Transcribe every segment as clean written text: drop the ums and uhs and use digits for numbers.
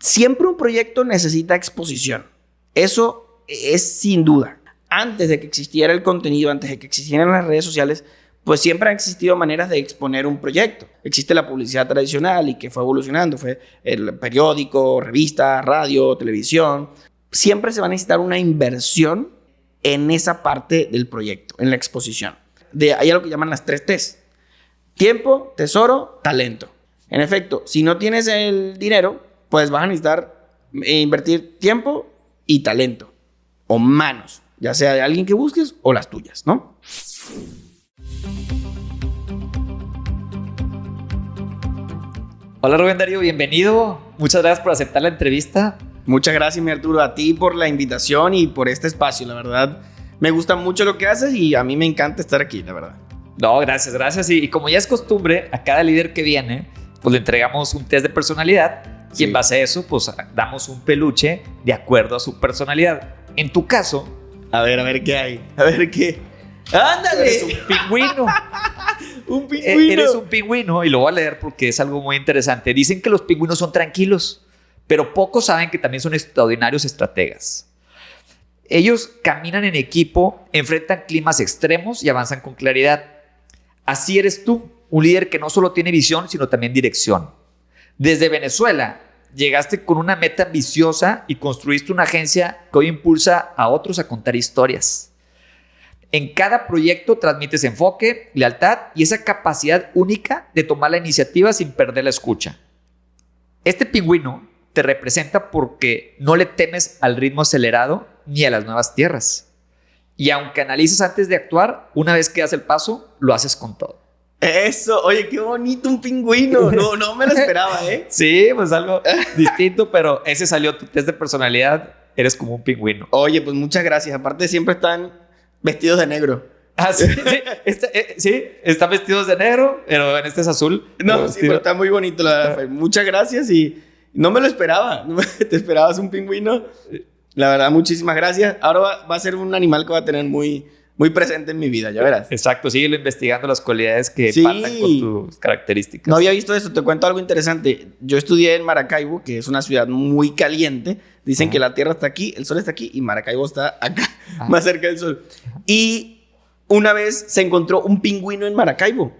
Siempre un proyecto necesita exposición. Eso es sin duda. Antes de que existiera el contenido, antes de que existieran las redes sociales, pues siempre han existido maneras de exponer un proyecto. Existe la publicidad tradicional y que fue evolucionando. Fue el periódico, revista, radio, televisión. Siempre se va a necesitar una inversión en esa parte del proyecto, en la exposición. Hay algo que llaman las 3 T's. Tiempo, tesoro, talento. En efecto, si no tienes el dinero, pues vas a necesitar invertir tiempo y talento. O manos, ya sea de alguien que busques o las tuyas, ¿no? Hola Rubén Darío, bienvenido. Muchas gracias por aceptar la entrevista. Muchas gracias, mi Arturo, a ti por la invitación y por este espacio. La verdad, me gusta mucho lo que haces y a mí me encanta estar aquí, la verdad. No, gracias. Y como ya es costumbre, a cada líder que viene, pues le entregamos un test de personalidad y en base a eso, pues damos un peluche de acuerdo a su personalidad. En tu caso... A ver qué hay. A ver qué... ¡Ándale! Eres un pingüino. Un pingüino. Eres un pingüino y lo voy a leer porque es algo muy interesante. Dicen que los pingüinos son tranquilos, pero pocos saben que también son extraordinarios estrategas. Ellos caminan en equipo, enfrentan climas extremos y avanzan con claridad. Así eres tú, un líder que no solo tiene visión, sino también dirección. Desde Venezuela llegaste con una meta ambiciosa y construiste una agencia que hoy impulsa a otros a contar historias. En cada proyecto transmites enfoque, lealtad y esa capacidad única de tomar la iniciativa sin perder la escucha. Este pingüino te representa porque no le temes al ritmo acelerado ni a las nuevas tierras. Y aunque analices antes de actuar, una vez que das el paso, lo haces con todo. Eso, oye, qué bonito un pingüino. No me lo esperaba, ¿eh? Sí, pues algo distinto, pero ese salió tu test de personalidad. Eres como un pingüino. Oye, pues muchas gracias. Aparte siempre están vestidos de negro. Ah, sí, sí, están vestidos de negro, pero en este es azul. No, sí, pero está muy bonito. Muchas gracias y no me lo esperaba. ¿Te esperabas un pingüino? La verdad, muchísimas gracias. Ahora va a ser un animal que va a tener muy presente en mi vida, ya verás. Exacto, síguelo investigando las cualidades que partan con tus características. No había visto eso, te cuento algo interesante. Yo estudié en Maracaibo, que es una ciudad muy caliente. Dicen que la tierra está aquí, el sol está aquí y Maracaibo está acá, más cerca del sol. Y una vez se encontró un pingüino en Maracaibo,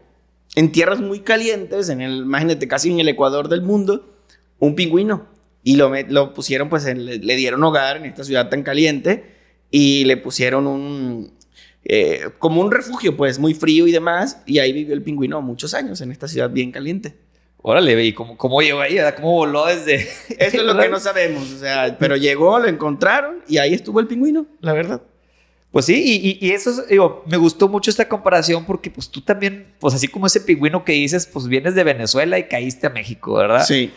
en tierras muy calientes, imagínate, casi en el Ecuador del mundo, un pingüino. Y lo pusieron, pues, le dieron hogar en esta ciudad tan caliente y le pusieron como un refugio, pues, muy frío y demás. Y ahí vivió el pingüino muchos años en esta ciudad bien caliente. Órale, ¿y cómo llegó ahí? ¿Cómo voló desde...? Eso es lo que no sabemos, o sea, pero llegó, lo encontraron y ahí estuvo el pingüino, la verdad. Pues sí, y eso, digo, me gustó mucho esta comparación porque pues tú también, pues así como ese pingüino que dices, pues vienes de Venezuela y caíste a México, ¿verdad? Sí.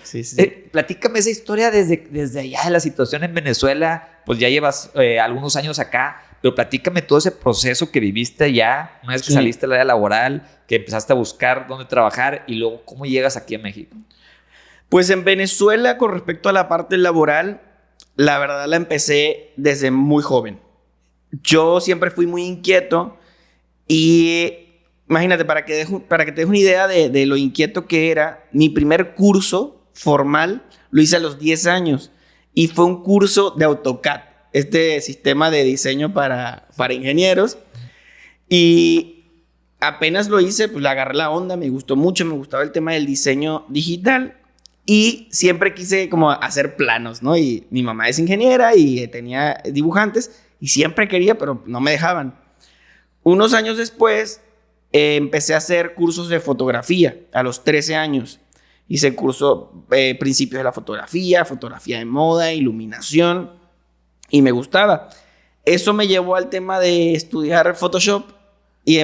Platícame esa historia desde allá, de la situación en Venezuela, pues ya llevas algunos años acá, pero platícame todo ese proceso que viviste allá, una vez que saliste del área laboral, que empezaste a buscar dónde trabajar y luego cómo llegas aquí a México. Pues en Venezuela, con respecto a la parte laboral, la verdad la empecé desde muy joven. Yo siempre fui muy inquieto y imagínate, para que te des una idea de lo inquieto que era, mi primer curso formal lo hice a los 10 años y fue un curso de AutoCAD, este sistema de diseño para ingenieros. Y apenas lo hice, pues le agarré la onda, me gustó mucho, me gustaba el tema del diseño digital y siempre quise como hacer planos, ¿no? Y mi mamá es ingeniera y tenía dibujantes y siempre quería, pero no me dejaban. Unos años después empecé a hacer cursos de fotografía a los 13 años. Hice curso principios de la fotografía de moda, iluminación y me gustaba. Eso me llevó al tema de estudiar Photoshop y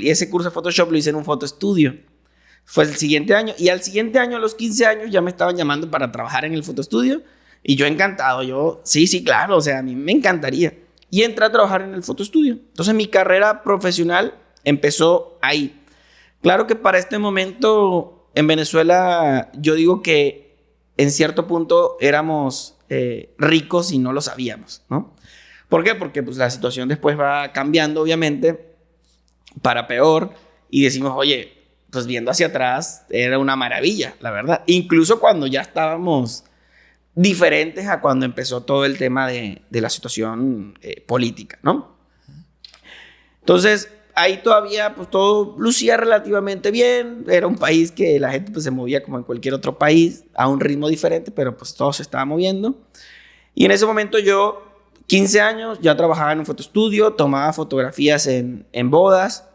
ese curso de Photoshop lo hice en un fotoestudio. Fue el siguiente año y al siguiente año, a los 15 años, ya me estaban llamando para trabajar en el fotoestudio y yo encantado. Sí, claro, o sea, a mí me encantaría. Y entré a trabajar en el fotoestudio. Entonces mi carrera profesional empezó ahí. Claro que para este momento en Venezuela yo digo que en cierto punto éramos ricos y no lo sabíamos, ¿no? ¿Por qué? Porque pues, la situación después va cambiando, obviamente, para peor. Y decimos, oye, pues viendo hacia atrás era una maravilla, la verdad. Incluso cuando ya estábamos diferentes a cuando empezó todo el tema de la situación política, ¿no? Entonces, ahí todavía pues todo lucía relativamente bien. Era un país que la gente pues se movía como en cualquier otro país, a un ritmo diferente, pero pues todo se estaba moviendo. Y en ese momento yo, 15 años, ya trabajaba en un fotoestudio, tomaba fotografías en bodas.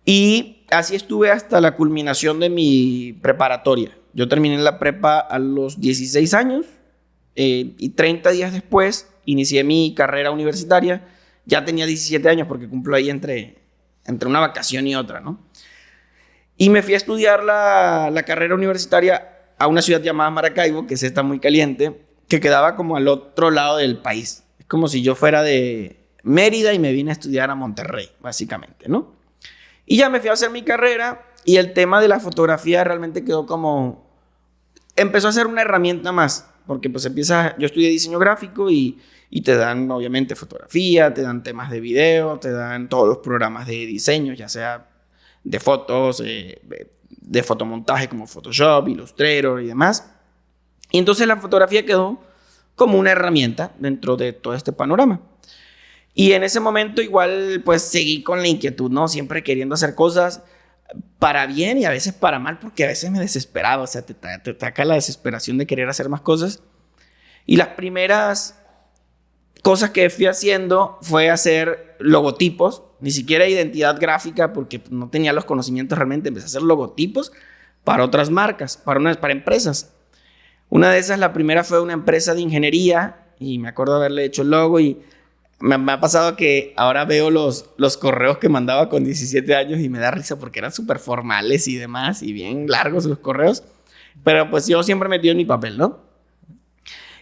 Y así estuve hasta la culminación de mi preparatoria. Yo terminé la prepa a los 16 años y 30 días después inicié mi carrera universitaria. Ya tenía 17 años porque cumplo ahí entre una vacación y otra, ¿no? Y me fui a estudiar la carrera universitaria a una ciudad llamada Maracaibo, que está muy caliente, que quedaba como al otro lado del país. Es como si yo fuera de Mérida y me vine a estudiar a Monterrey, básicamente, ¿no? Y ya me fui a hacer mi carrera y el tema de la fotografía realmente quedó como... Empezó a ser una herramienta más, porque pues yo estudié diseño gráfico y te dan obviamente fotografía, te dan temas de video, te dan todos los programas de diseño, ya sea de fotos, de fotomontaje como Photoshop, Illustrator y demás. Y entonces la fotografía quedó como una herramienta dentro de todo este panorama. Y en ese momento igual pues seguí con la inquietud, ¿no? Siempre queriendo hacer cosas para bien y a veces para mal, porque a veces me desesperaba, o sea, te ataca la desesperación de querer hacer más cosas. Y las primeras cosas que fui haciendo fue hacer logotipos, ni siquiera identidad gráfica, porque no tenía los conocimientos realmente. Empecé a hacer logotipos para otras marcas, para empresas. Una de esas, la primera fue una empresa de ingeniería, y me acuerdo haberle hecho el logo, y me ha pasado que ahora veo los correos que mandaba con 17 años y me da risa porque eran súper formales y demás, y bien largos los correos, pero pues yo siempre metí en mi papel, ¿no?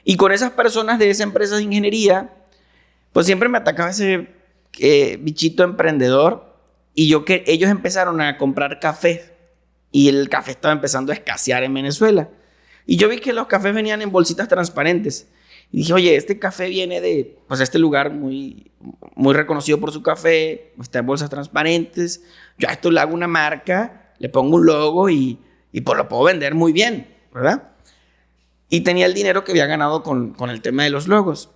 Y con esas personas de esa empresa de ingeniería, pues siempre me atacaba ese bichito emprendedor, y ellos empezaron a comprar café, y el café estaba empezando a escasear en Venezuela. Y yo vi que los cafés venían en bolsitas transparentes. Y dije, oye, este café viene de pues, este lugar muy, muy reconocido por su café, está en bolsas transparentes. Yo a esto le hago una marca, le pongo un logo y pues lo puedo vender muy bien, ¿verdad? Y tenía el dinero que había ganado con el tema de los logos.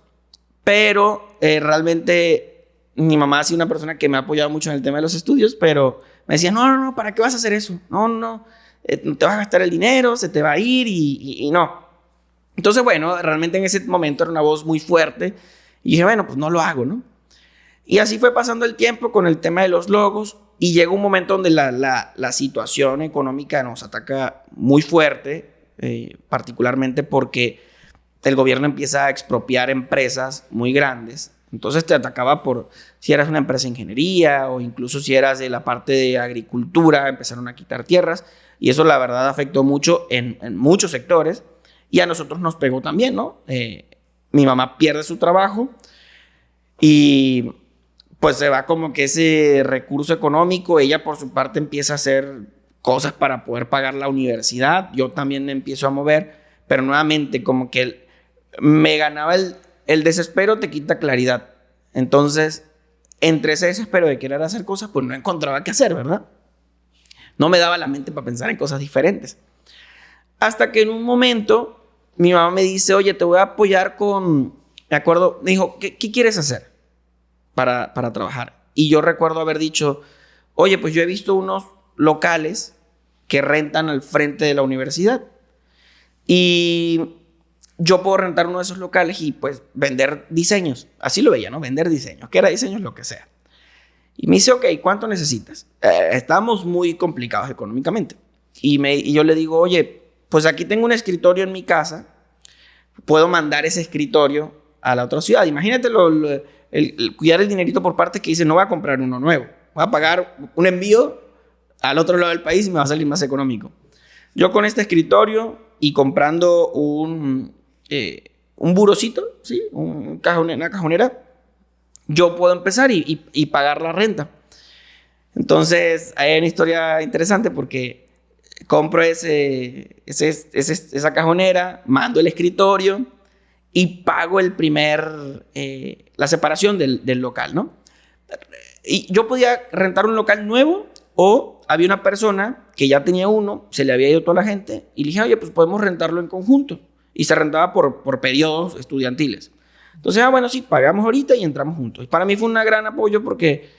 Pero realmente mi mamá ha sido una persona que me ha apoyado mucho en el tema de los estudios, pero me decía, no, ¿para qué vas a hacer eso? No, te vas a gastar el dinero, se te va a ir y no. Entonces, bueno, realmente en ese momento era una voz muy fuerte y dije, bueno, pues no lo hago, ¿no? Y así fue pasando el tiempo con el tema de los logos y llega un momento donde la situación económica nos ataca muy fuerte, particularmente porque el gobierno empieza a expropiar empresas muy grandes. Entonces te atacaba por si eras una empresa de ingeniería o incluso si eras de la parte de agricultura, empezaron a quitar tierras y eso la verdad afectó mucho en muchos sectores. Y a nosotros nos pegó también, ¿no? Mi mamá pierde su trabajo y pues se va como que ese recurso económico. Ella por su parte empieza a hacer cosas para poder pagar la universidad. Yo también me empiezo a mover, pero nuevamente como que me ganaba el desespero, te quita claridad. Entonces, entre ese desespero de querer hacer cosas, pues no encontraba qué hacer, ¿verdad? No me daba la mente para pensar en cosas diferentes. Hasta que en un momento mi mamá me dice, oye, te voy a apoyar me acuerdo, me dijo, ¿qué quieres hacer para trabajar? Y yo recuerdo haber dicho, oye, pues yo he visto unos locales que rentan al frente de la universidad. Y yo puedo rentar uno de esos locales y pues vender diseños. Así lo veía, ¿no? Vender diseños. ¿Qué era diseños? Lo que sea. Y me dice, ok, ¿cuánto necesitas? Estamos muy complicados económicamente. Y yo le digo, oye, pues aquí tengo un escritorio en mi casa, puedo mandar ese escritorio a la otra ciudad. Imagínate el cuidar el dinerito por parte que dice, no voy a comprar uno nuevo, voy a pagar un envío al otro lado del país y me va a salir más económico. Yo con este escritorio y comprando un burocito, ¿sí? Una cajonera, yo puedo empezar y pagar la renta. Entonces, hay una historia interesante porque compro esa cajonera, mando el escritorio y pago la separación del local, ¿no? Y yo podía rentar un local nuevo o había una persona que ya tenía uno, se le había ido toda la gente y le dije, oye, pues podemos rentarlo en conjunto. Y se rentaba por periodos estudiantiles. Entonces, bueno, sí, pagamos ahorita y entramos juntos. Y para mí fue un gran apoyo porque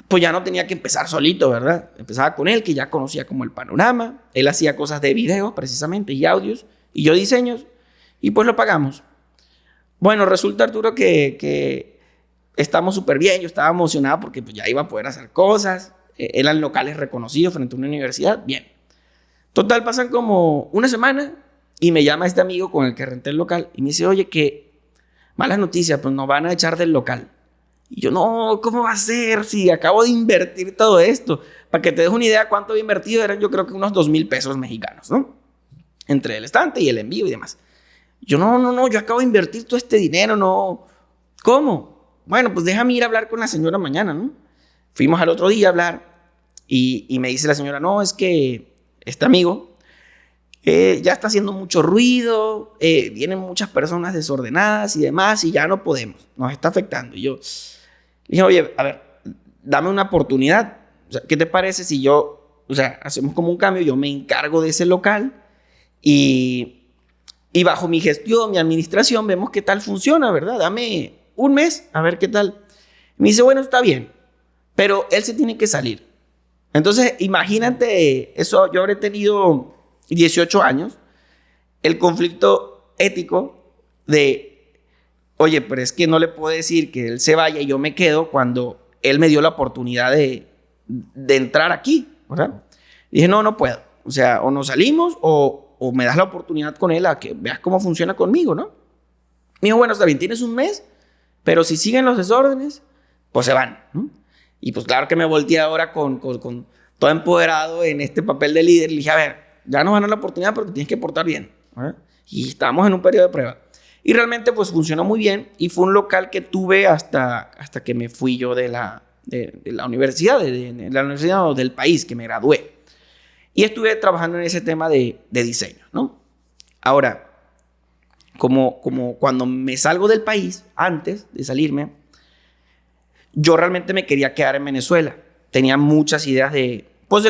pues ya no tenía que empezar solito, ¿verdad? Empezaba con él, que ya conocía como el panorama. Él hacía cosas de video, precisamente, y audios. Y yo diseños. Y pues lo pagamos. Bueno, resulta, Arturo, que estamos súper bien. Yo estaba emocionado porque pues, ya iba a poder hacer cosas. Eran locales reconocidos frente a una universidad. Bien. Total, pasan como una semana y me llama este amigo con el que renté el local y me dice, oye, que malas noticias, pues nos van a echar del local. Y yo, no, ¿cómo va a ser? Si acabo de invertir todo esto. Para que te des una idea cuánto había invertido, eran yo creo que unos 2,000 pesos mexicanos, ¿no? Entre el estante y el envío y demás. Yo, no, yo acabo de invertir todo este dinero, no. ¿Cómo? Bueno, pues déjame ir a hablar con la señora mañana, ¿no? Fuimos al otro día a hablar y me dice la señora, no, es que este amigo ya está haciendo mucho ruido, vienen muchas personas desordenadas y demás y ya no podemos, nos está afectando. Y yo le dije, oye, a ver, dame una oportunidad. O sea, ¿qué te parece si hacemos como un cambio, yo me encargo de ese local y bajo mi gestión, mi administración, vemos qué tal funciona, ¿verdad? Dame un mes a ver qué tal. Me dice, bueno, está bien, pero él se tiene que salir. Entonces, imagínate eso, yo habré tenido 18 años, el conflicto ético de, oye, pero es que no le puedo decir que él se vaya y yo me quedo cuando él me dio la oportunidad de entrar aquí, ¿verdad? Y dije, no puedo. O sea, o nos salimos o me das la oportunidad con él a que veas cómo funciona conmigo, ¿no? Me dijo, bueno, está bien, tienes un mes, pero si siguen los desórdenes, pues se van, ¿no? Y pues claro que me volteé ahora con todo empoderado en este papel de líder. Le dije, a ver, ya nos van a dar la oportunidad, pero te tienes que portar bien, ¿verdad? Y estamos en un periodo de prueba. Y realmente pues funcionó muy bien y fue un local que tuve hasta que me fui yo de la universidad, de la universidad o del país, que me gradué. Y estuve trabajando en ese tema de diseño, ¿no? Ahora, como cuando me salgo del país, antes de salirme, yo realmente me quería quedar en Venezuela. Tenía muchas ideas del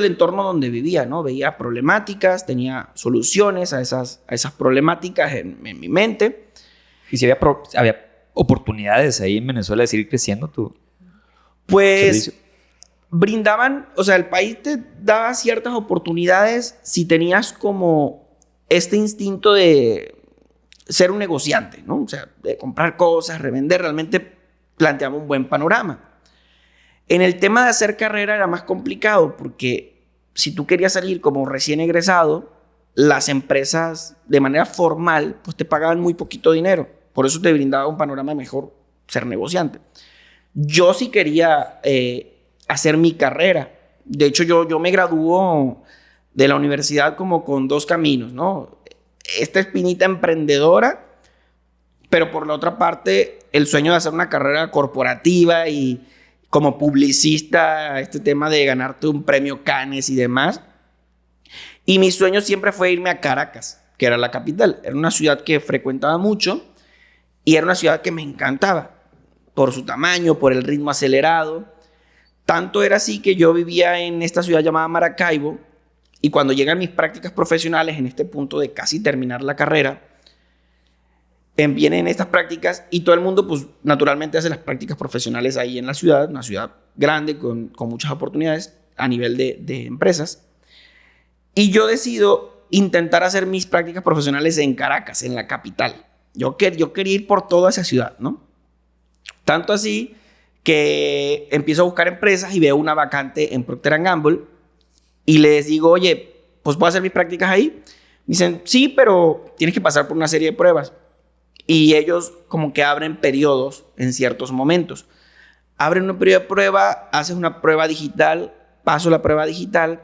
entorno donde vivía, ¿no? Veía problemáticas, tenía soluciones a esas problemáticas en mi mente. ¿Y si había oportunidades ahí en Venezuela de seguir creciendo tú? Pues servicio? Brindaban, o sea, el país te daba ciertas oportunidades si tenías como este instinto de ser un negociante, ¿no? O sea, de comprar cosas, revender, realmente planteaba un buen panorama. En el tema de hacer carrera era más complicado porque si tú querías salir como recién egresado, las empresas de manera formal pues te pagaban muy poquito dinero. Por eso te brindaba un panorama mejor ser negociante. Yo sí quería hacer mi carrera. De hecho, yo me graduó de la universidad como con 2 caminos, ¿no? Esta espinita emprendedora, pero por la otra parte, el sueño de hacer una carrera corporativa y como publicista, este tema de ganarte un premio Cannes y demás. Y mi sueño siempre fue irme a Caracas, que era la capital. Era una ciudad que frecuentaba mucho y era una ciudad que me encantaba por su tamaño, por el ritmo acelerado. Tanto era así que yo vivía en esta ciudad llamada Maracaibo y cuando llegan mis prácticas profesionales en este punto de casi terminar la carrera, vienen estas prácticas y todo el mundo pues naturalmente hace las prácticas profesionales ahí en la ciudad, una ciudad grande con muchas oportunidades a nivel de empresas. Y yo decido intentar hacer mis prácticas profesionales en Caracas, en la capital. Yo quería ir por toda esa ciudad, ¿no? Tanto así que empiezo a buscar empresas y veo una vacante en Procter & Gamble y les digo, oye, pues ¿puedo hacer mis prácticas ahí? Me dicen, sí, pero tienes que pasar por una serie de pruebas. Y ellos como que abren periodos en ciertos momentos. Abren un periodo de prueba, haces una prueba digital, paso la prueba digital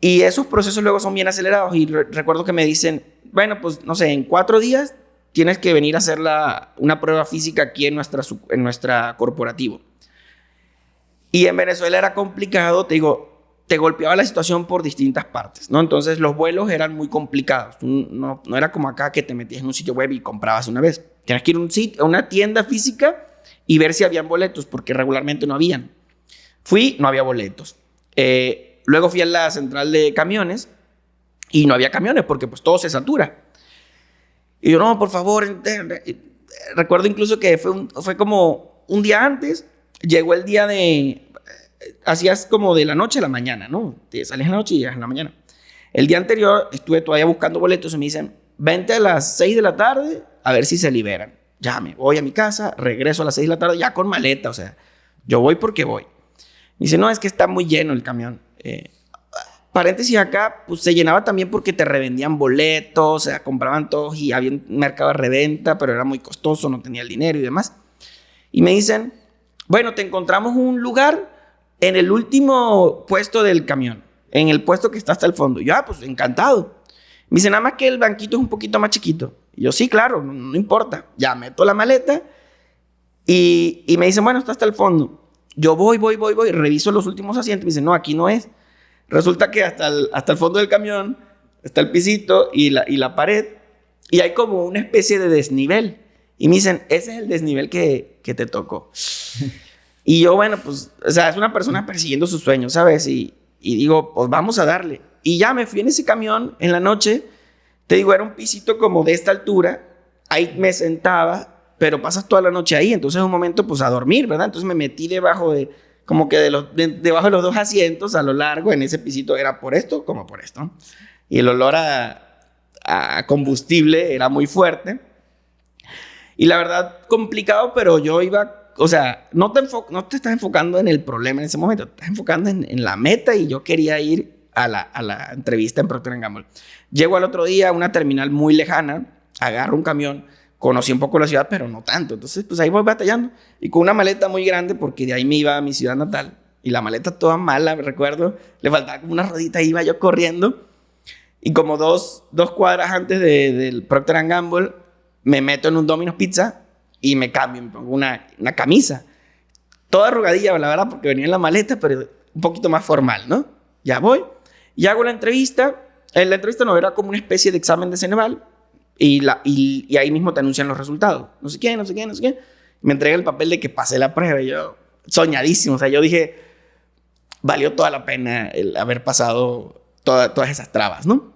y esos procesos luego son bien acelerados y recuerdo que me dicen, bueno, pues no sé, en 4 días tienes que venir a hacer una prueba física aquí en nuestra corporativo. Y en Venezuela era complicado, te digo, te golpeaba la situación por distintas partes, ¿no? Entonces los vuelos eran muy complicados. No era como acá que te metías en un sitio web y comprabas una vez. Tienes que ir a una tienda física y ver si habían boletos, porque regularmente no habían. Fui, no había boletos. Luego fui a la central de camiones y no había camiones porque pues todo se satura. Y yo, no, por favor. Recuerdo incluso que fue como un día antes. Llegó el día de... Hacías como de la noche a la mañana, ¿no? Te salías en la noche y llegas en la mañana. El día anterior estuve todavía buscando boletos y me dicen, vente a las 6 de la tarde a ver si se liberan. Ya me voy a mi casa, regreso a las 6 de la tarde ya con maleta, o sea, yo voy porque voy. Me dice, no, es que está muy lleno el camión. Paréntesis acá, pues se llenaba también porque te revendían boletos, o sea, compraban todos y había un mercado de reventa, pero era muy costoso, no tenía el dinero y demás. Y me dicen, bueno, te encontramos un lugar en el último puesto del camión, en el puesto que está hasta el fondo. Y yo, pues encantado. Me dice, nada más que el banquito es un poquito más chiquito. Y yo, sí, claro, no importa. Ya meto la maleta y me dicen, bueno, está hasta el fondo. Yo voy, reviso los últimos asientos. Me dicen, no, aquí no es. Resulta que hasta el fondo del camión está el pisito y la pared. Y hay como una especie de desnivel. Y me dicen, ese es el desnivel que te tocó. Y yo, bueno, pues, o sea, es una persona persiguiendo sus sueños, ¿sabes? Y digo, pues vamos a darle. Y ya me fui en ese camión en la noche. Te digo, era un pisito como de esta altura. Ahí me sentaba, pero pasas toda la noche ahí. Entonces, en un momento, pues a dormir, ¿verdad? Entonces me metí debajo de debajo de los dos asientos a lo largo. En ese pisito era por esto como por esto. Y el olor a combustible era muy fuerte. Y la verdad, complicado, pero yo iba... O sea, no te estás enfocando en el problema en ese momento. Te estás enfocando en la meta y yo quería ir a la entrevista en Procter & Gamble. Llego al otro día a una terminal muy lejana, agarro un camión, conocí un poco la ciudad, pero no tanto. Entonces, pues ahí voy batallando y con una maleta muy grande porque de ahí me iba a mi ciudad natal. Y la maleta toda mala, me recuerdo. Le faltaba como una rodita, iba yo corriendo. Y como dos cuadras antes del Procter & Gamble, me meto en un Domino's Pizza y me cambio, me pongo una camisa. Toda arrugadilla, la verdad, porque venía en la maleta, pero un poquito más formal, ¿no? Ya voy y hago la entrevista. En la entrevista no, era como una especie de examen de Ceneval y ahí mismo te anuncian los resultados. No sé qué. Me entrega el papel de que pasé la prueba y yo, soñadísimo. O sea, yo dije, valió toda la pena el haber pasado todas esas trabas, ¿no?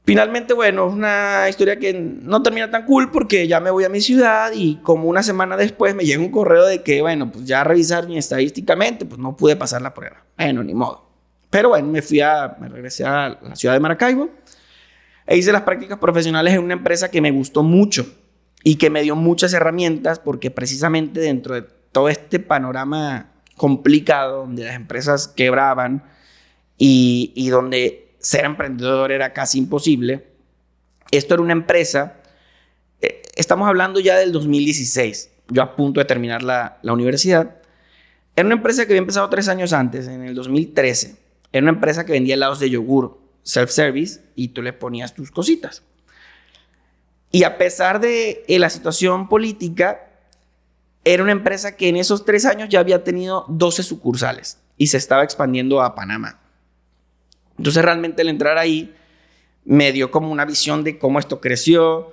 Finalmente, bueno, es una historia que no termina tan cool porque ya me voy a mi ciudad y como una semana después me llega un correo de que, bueno, pues ya revisaron y estadísticamente, pues no pude pasar la prueba. Bueno, ni modo. Pero bueno, me regresé a la ciudad de Maracaibo e hice las prácticas profesionales en una empresa que me gustó mucho y que me dio muchas herramientas porque precisamente dentro de todo este panorama complicado donde las empresas quebraban y donde ser emprendedor era casi imposible. Esto era una empresa, estamos hablando ya del 2016, yo a punto de terminar la universidad. Era una empresa que había empezado 3 años antes, en el 2013. Era una empresa que vendía helados de yogur, self-service, y tú le ponías tus cositas. Y a pesar de la situación política, era una empresa que en esos 3 años ya había tenido 12 sucursales y se estaba expandiendo a Panamá. Entonces realmente el entrar ahí me dio como una visión de cómo esto creció.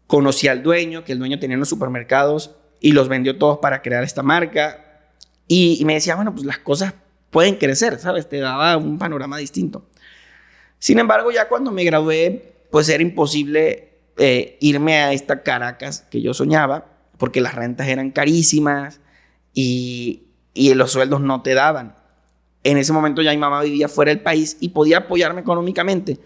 Conocí al dueño, que el dueño tenía unos supermercados y los vendió todos para crear esta marca. Y me decía, bueno, pues las cosas pueden crecer, ¿sabes? Te daba un panorama distinto. Sin embargo, ya cuando me gradué, pues era imposible irme a esta Caracas que yo soñaba, porque las rentas eran carísimas y los sueldos no te daban. En ese momento ya mi mamá vivía fuera del país y podía apoyarme económicamente.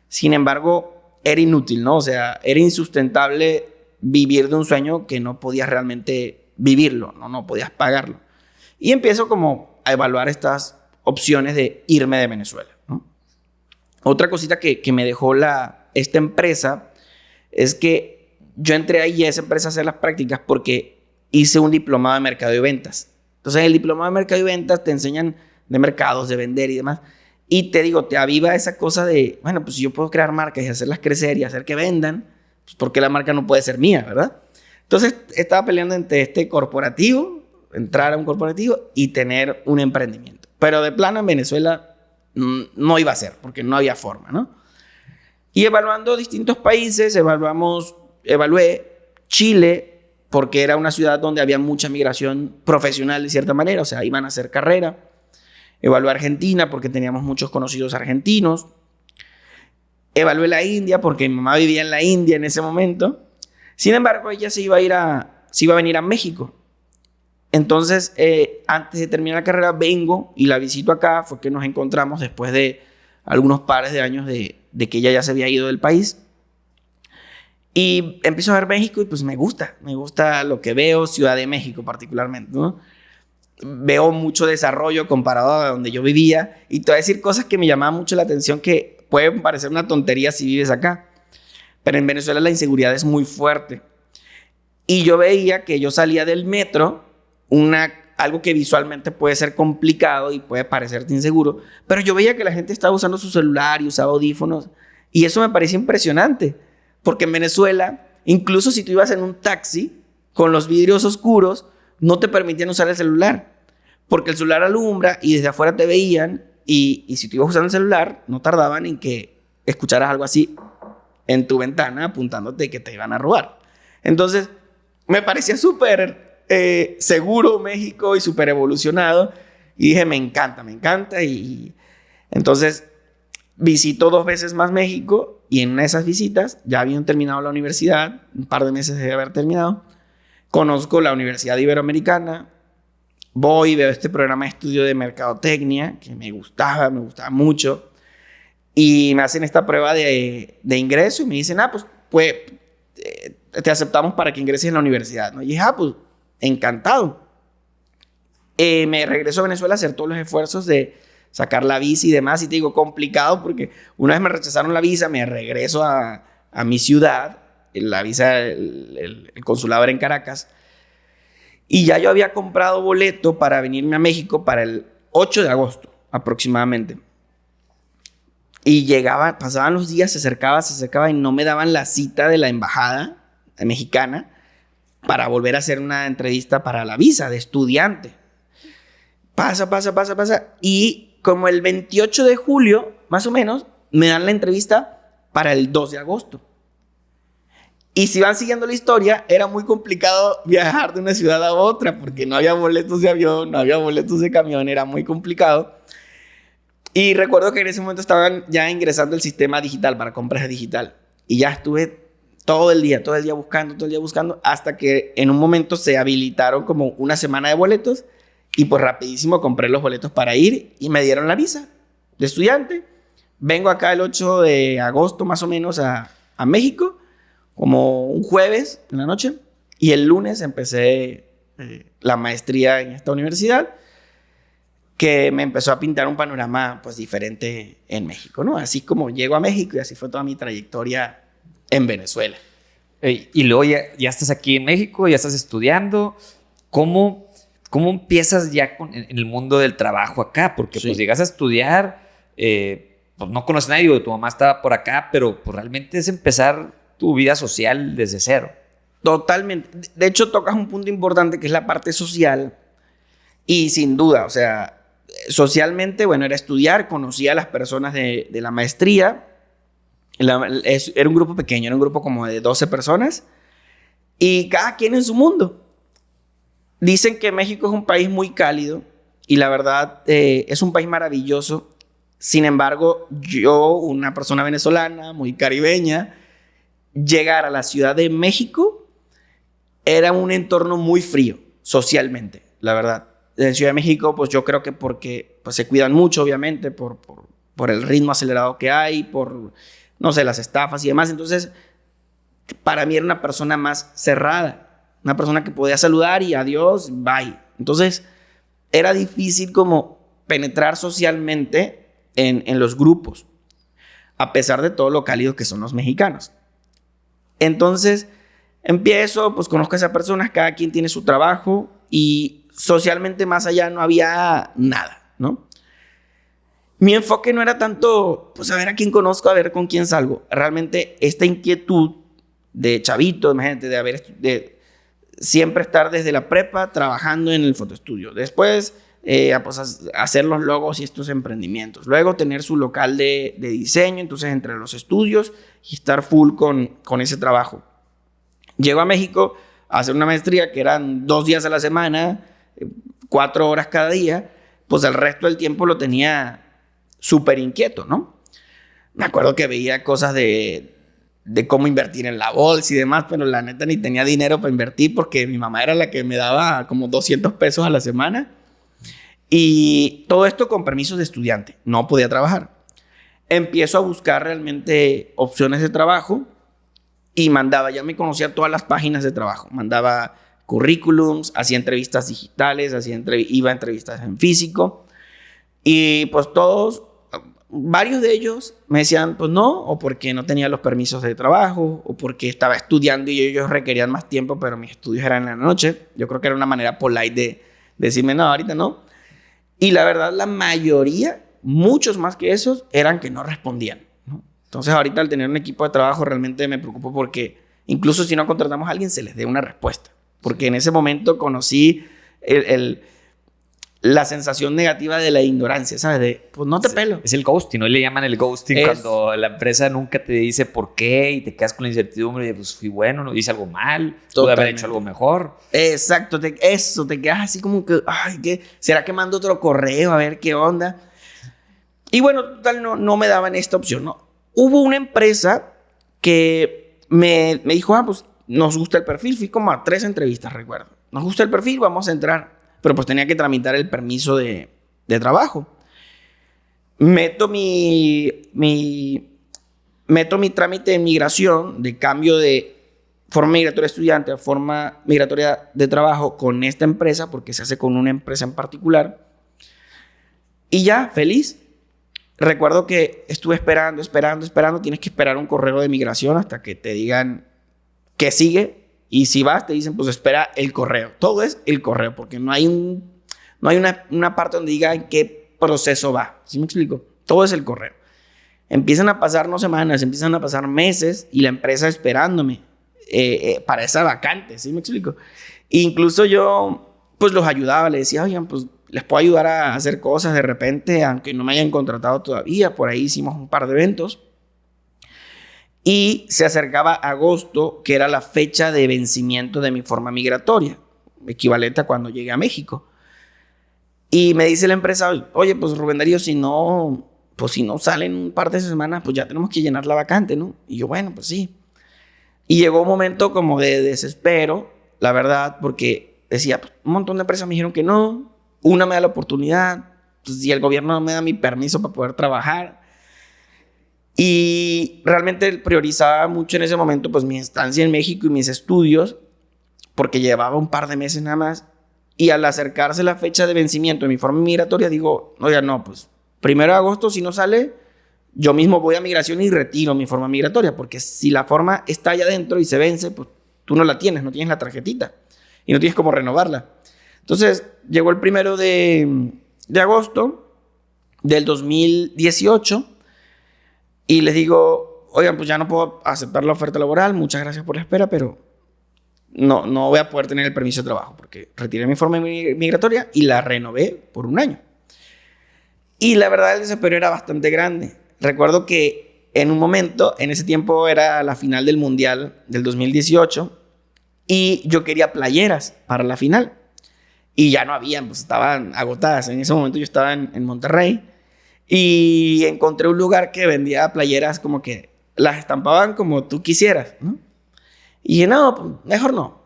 Sin embargo, era inútil, ¿no? O sea, era insustentable vivir de un sueño que no podías realmente vivirlo, no podías pagarlo. Y empiezo como a evaluar estas opciones de irme de Venezuela, ¿no? Otra cosita que me dejó esta empresa es que yo entré ahí a esa empresa a hacer las prácticas porque hice un diplomado de mercado y ventas. Entonces, en el diplomado de mercado y ventas te enseñan de mercados, de vender y demás. Y te digo, te aviva esa cosa de, bueno, pues si yo puedo crear marcas y hacerlas crecer y hacer que vendan, pues ¿por qué la marca no puede ser mía, verdad? Entonces, estaba peleando entre este corporativo, entrar a un corporativo y tener un emprendimiento. Pero de plano en Venezuela no iba a ser, porque no había forma, ¿no? Y evaluando distintos países, evalué Chile, porque era una ciudad donde había mucha migración profesional de cierta manera, o sea, iban a hacer carrera. Evalué Argentina, porque teníamos muchos conocidos argentinos. Evalué la India porque mi mamá vivía en la India en ese momento. Sin embargo, ella se iba a venir a México. Entonces, antes de terminar la carrera, vengo y la visito acá. Fue que nos encontramos después de algunos pares de años de que ella ya se había ido del país. Y empiezo a ver México y pues me gusta lo que veo, Ciudad de México particularmente, ¿no? Veo mucho desarrollo comparado a donde yo vivía y te voy a decir cosas que me llamaban mucho la atención que pueden parecer una tontería si vives acá, pero en Venezuela la inseguridad es muy fuerte y yo veía que yo salía del metro, algo que visualmente puede ser complicado y puede parecerte inseguro, pero yo veía que la gente estaba usando su celular y usaba audífonos y eso me parecía impresionante porque en Venezuela, incluso si tú ibas en un taxi con los vidrios oscuros, no te permitían usar el celular, porque el celular alumbra y desde afuera te veían y si tú ibas usando el celular, no tardaban en que escucharas algo así en tu ventana apuntándote que te iban a robar. Entonces, me parecía súper seguro México y súper evolucionado y dije, me encanta y entonces visito 2 veces más México y en una de esas visitas ya habían terminado la universidad, un par de meses de haber terminado. Conozco la Universidad Iberoamericana, voy y veo este programa de estudio de mercadotecnia que me gustaba mucho y me hacen esta prueba de ingreso y me dicen, pues te aceptamos para que ingreses en la universidad, ¿no? Y dije, pues encantado. Me regreso a Venezuela a hacer todos los esfuerzos de sacar la visa y demás y te digo, complicado porque una vez me rechazaron la visa, me regreso a mi ciudad. La visa, el consulado era en Caracas. Y ya yo había comprado boleto para venirme a México para el 8 de agosto aproximadamente. Y pasaban los días, se acercaba y no me daban la cita de la embajada mexicana para volver a hacer una entrevista para la visa de estudiante. Pasa. Y como el 28 de julio, más o menos, me dan la entrevista para el 2 de agosto. Y si van siguiendo la historia, era muy complicado viajar de una ciudad a otra porque no había boletos de avión, no había boletos de camión, era muy complicado. Y recuerdo que en ese momento estaban ya ingresando el sistema digital para compras digital. Y ya estuve todo el día buscando, hasta que en un momento se habilitaron como una semana de boletos y pues rapidísimo compré los boletos para ir y me dieron la visa de estudiante. Vengo acá el 8 de agosto más o menos a México, como un jueves en la noche, y el lunes empecé la maestría en esta universidad que me empezó a pintar un panorama pues diferente en México, ¿no? Así como llego a México y así fue toda mi trayectoria en Venezuela. Y luego ya estás aquí en México, ya estás estudiando. ¿Cómo empiezas ya en el mundo del trabajo acá? Porque pues llegas a estudiar, pues no conoces a nadie, tu mamá estaba por acá, pero pues realmente es empezar tu vida social desde cero. Totalmente. De hecho, tocas un punto importante que es la parte social. Y sin duda, o sea, socialmente, bueno, era estudiar, conocía a las personas de la maestría. Era un grupo pequeño, era un grupo como de 12 personas. Y cada quien en su mundo. Dicen que México es un país muy cálido. Y la verdad, es un país maravilloso. Sin embargo, yo, una persona venezolana, muy caribeña, llegar a la Ciudad de México era un entorno muy frío socialmente, la verdad. En Ciudad de México, pues yo creo que porque pues, se cuidan mucho, obviamente, por el ritmo acelerado que hay, por, no sé, las estafas y demás. Entonces, para mí era una persona más cerrada, una persona que podía saludar y adiós, bye. Entonces, era difícil como penetrar socialmente en los grupos, a pesar de todo lo cálidos que son los mexicanos. Entonces, empiezo, pues conozco a esas personas, cada quien tiene su trabajo y socialmente más allá no había nada, ¿no? Mi enfoque no era tanto, pues a ver a quién conozco, a ver con quién salgo. Realmente esta inquietud de chavito, imagínate, de siempre estar desde la prepa trabajando en el fotoestudio. Después, pues, hacer los logos y estos emprendimientos. Luego, tener su local de diseño, entonces entre los estudios y estar full con ese trabajo. Llego a México a hacer una maestría que eran 2 días a la semana, 4 horas cada día, pues el resto del tiempo lo tenía súper inquieto, ¿no? Me acuerdo que veía cosas de cómo invertir en la bolsa y demás, pero la neta ni tenía dinero para invertir porque mi mamá era la que me daba como 200 pesos a la semana. Y todo esto con permisos de estudiante. No podía trabajar. Empiezo a buscar realmente opciones de trabajo y ya me conocía todas las páginas de trabajo. Mandaba currículums, hacía entrevistas digitales, iba a entrevistas en físico. Y pues varios de ellos me decían pues no, o porque no tenía los permisos de trabajo, o porque estaba estudiando y ellos requerían más tiempo, pero mis estudios eran en la noche. Yo creo que era una manera polite de decirme no, ahorita no. Y la verdad, la mayoría, muchos más que esos, eran que no respondían, ¿no? Entonces ahorita al tener un equipo de trabajo realmente me preocupo porque incluso si no contratamos a alguien se les dé una respuesta. Porque en ese momento conocí la sensación negativa de la ignorancia, ¿sabes? De, pues no te pelo. Es el ghosting, ¿no? Le llaman el ghosting cuando la empresa nunca te dice por qué y te quedas con la incertidumbre de, pues fui bueno, no hice algo mal, pude haber hecho algo mejor. Exacto, te quedas así como que, ay, ¿será que mando otro correo a ver qué onda? Y bueno, total, no me daban esta opción, ¿no? Hubo una empresa que me dijo, pues nos gusta el perfil. Fui como a 3 entrevistas, recuerdo. Nos gusta el perfil, vamos a entrar. Pero pues tenía que tramitar el permiso de trabajo. Meto mi trámite de migración, de cambio de forma migratoria estudiante a forma migratoria de trabajo con esta empresa, porque se hace con una empresa en particular. Y ya, feliz. Recuerdo que estuve esperando. Tienes que esperar un correo de migración hasta que te digan qué sigue. Y si vas, te dicen, pues espera el correo. Todo es el correo, porque no hay una parte donde diga en qué proceso va. ¿Sí me explico? Todo es el correo. Empiezan a pasar no semanas, empiezan a pasar meses y la empresa esperándome para esa vacante. ¿Sí me explico? E incluso yo, pues los ayudaba, les decía, oigan, pues les puedo ayudar a hacer cosas de repente, aunque no me hayan contratado todavía. Por ahí hicimos un par de eventos. Y se acercaba agosto, que era la fecha de vencimiento de mi forma migratoria, equivalente a cuando llegué a México. Y me dice la empresa, oye, pues Rubén Darío, si no sale en un par de semanas, pues ya tenemos que llenar la vacante, ¿no? Y yo, bueno, pues sí. Y llegó un momento como de desespero, la verdad, porque decía, pues, un montón de empresas me dijeron que no, una me da la oportunidad, pues, y el gobierno no me da mi permiso para poder trabajar. Y realmente priorizaba mucho en ese momento pues mi estancia en México y mis estudios, porque llevaba un par de meses nada más. Y al acercarse la fecha de vencimiento de mi forma migratoria, digo, oiga, no, pues 1 de agosto si no sale, yo mismo voy a migración y retiro mi forma migratoria, porque si la forma está allá adentro y se vence, pues tú no la tienes, no tienes la tarjetita y no tienes cómo renovarla. Entonces llegó el 1 de agosto del 2018 y les digo, oigan, pues ya no puedo aceptar la oferta laboral, muchas gracias por la espera, pero no voy a poder tener el permiso de trabajo porque retiré mi forma migratoria y la renové por 1 año. Y la verdad el desespero era bastante grande. Recuerdo que en un momento, en ese tiempo era la final del Mundial del 2018 y yo quería playeras para la final y ya no habían, pues estaban agotadas. En ese momento yo estaba en Monterrey y encontré un lugar que vendía playeras como que las estampaban como tú quisieras, ¿no? Y dije, no, pues mejor no.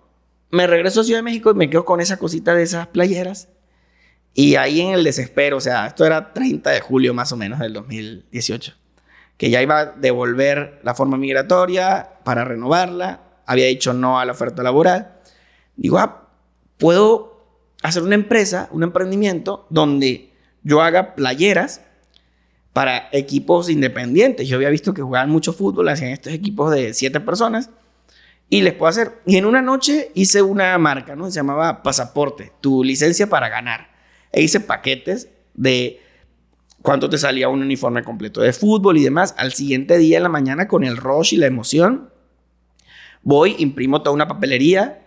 Me regreso a Ciudad de México y me quedo con esa cosita de esas playeras. Y ahí en el desespero, o sea, esto era 30 de julio más o menos del 2018, que ya iba a devolver la forma migratoria para renovarla. Había dicho no a la oferta laboral. Digo, puedo hacer una empresa, un emprendimiento donde yo haga playeras para equipos independientes. Yo había visto que jugaban mucho fútbol, hacían estos equipos de 7 personas y les puedo hacer. Y en una noche hice una marca, ¿no? Se llamaba Pasaporte, tu licencia para ganar. E hice paquetes de cuánto te salía un uniforme completo de fútbol y demás. Al siguiente día en la mañana, con el rush y la emoción, voy, imprimo toda una papelería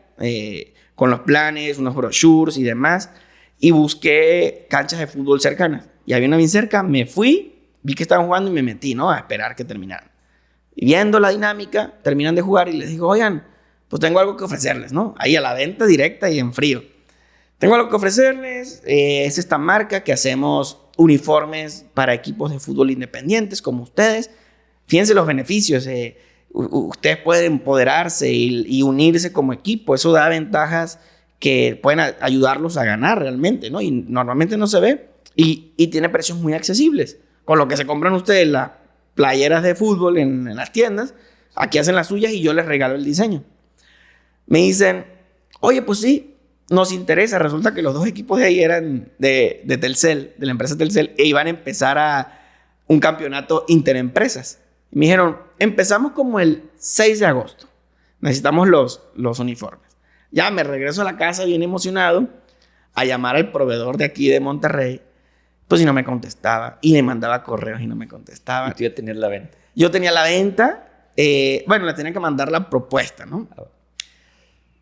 con los planes, unos brochures y demás, y busqué canchas de fútbol cercanas. Y había una bien cerca, me fui, vi que estaban jugando y me metí, ¿no? A esperar que terminaran. Y viendo la dinámica, terminan de jugar y les digo, oigan, pues tengo algo que ofrecerles, ¿no? Ahí a la venta directa y en frío. Tengo algo que ofrecerles, es esta marca que hacemos uniformes para equipos de fútbol independientes como ustedes. fíjense los beneficios. Ustedes pueden empoderarse y unirse como equipo. Eso da ventajas que pueden ayudarlos a ganar realmente, ¿no? Y normalmente no se ve. Y tiene precios muy accesibles. Con lo que se compran ustedes las playeras de fútbol en las tiendas, aquí hacen las suyas y yo les regalo el diseño. Me dicen, oye, pues sí, nos interesa. Resulta que los dos equipos de ahí eran de Telcel, de la empresa Telcel, e iban a empezar a un campeonato interempresas. Y me dijeron, empezamos como el 6 de agosto. Necesitamos los uniformes. Ya me regreso a la casa bien emocionado a llamar al proveedor de aquí de Monterrey. Pues y no me contestaba. Y le mandaba correos y no me contestaba. Y tú ya tenías la venta. Yo tenía la venta. Bueno, le tenía que mandar la propuesta, ¿no?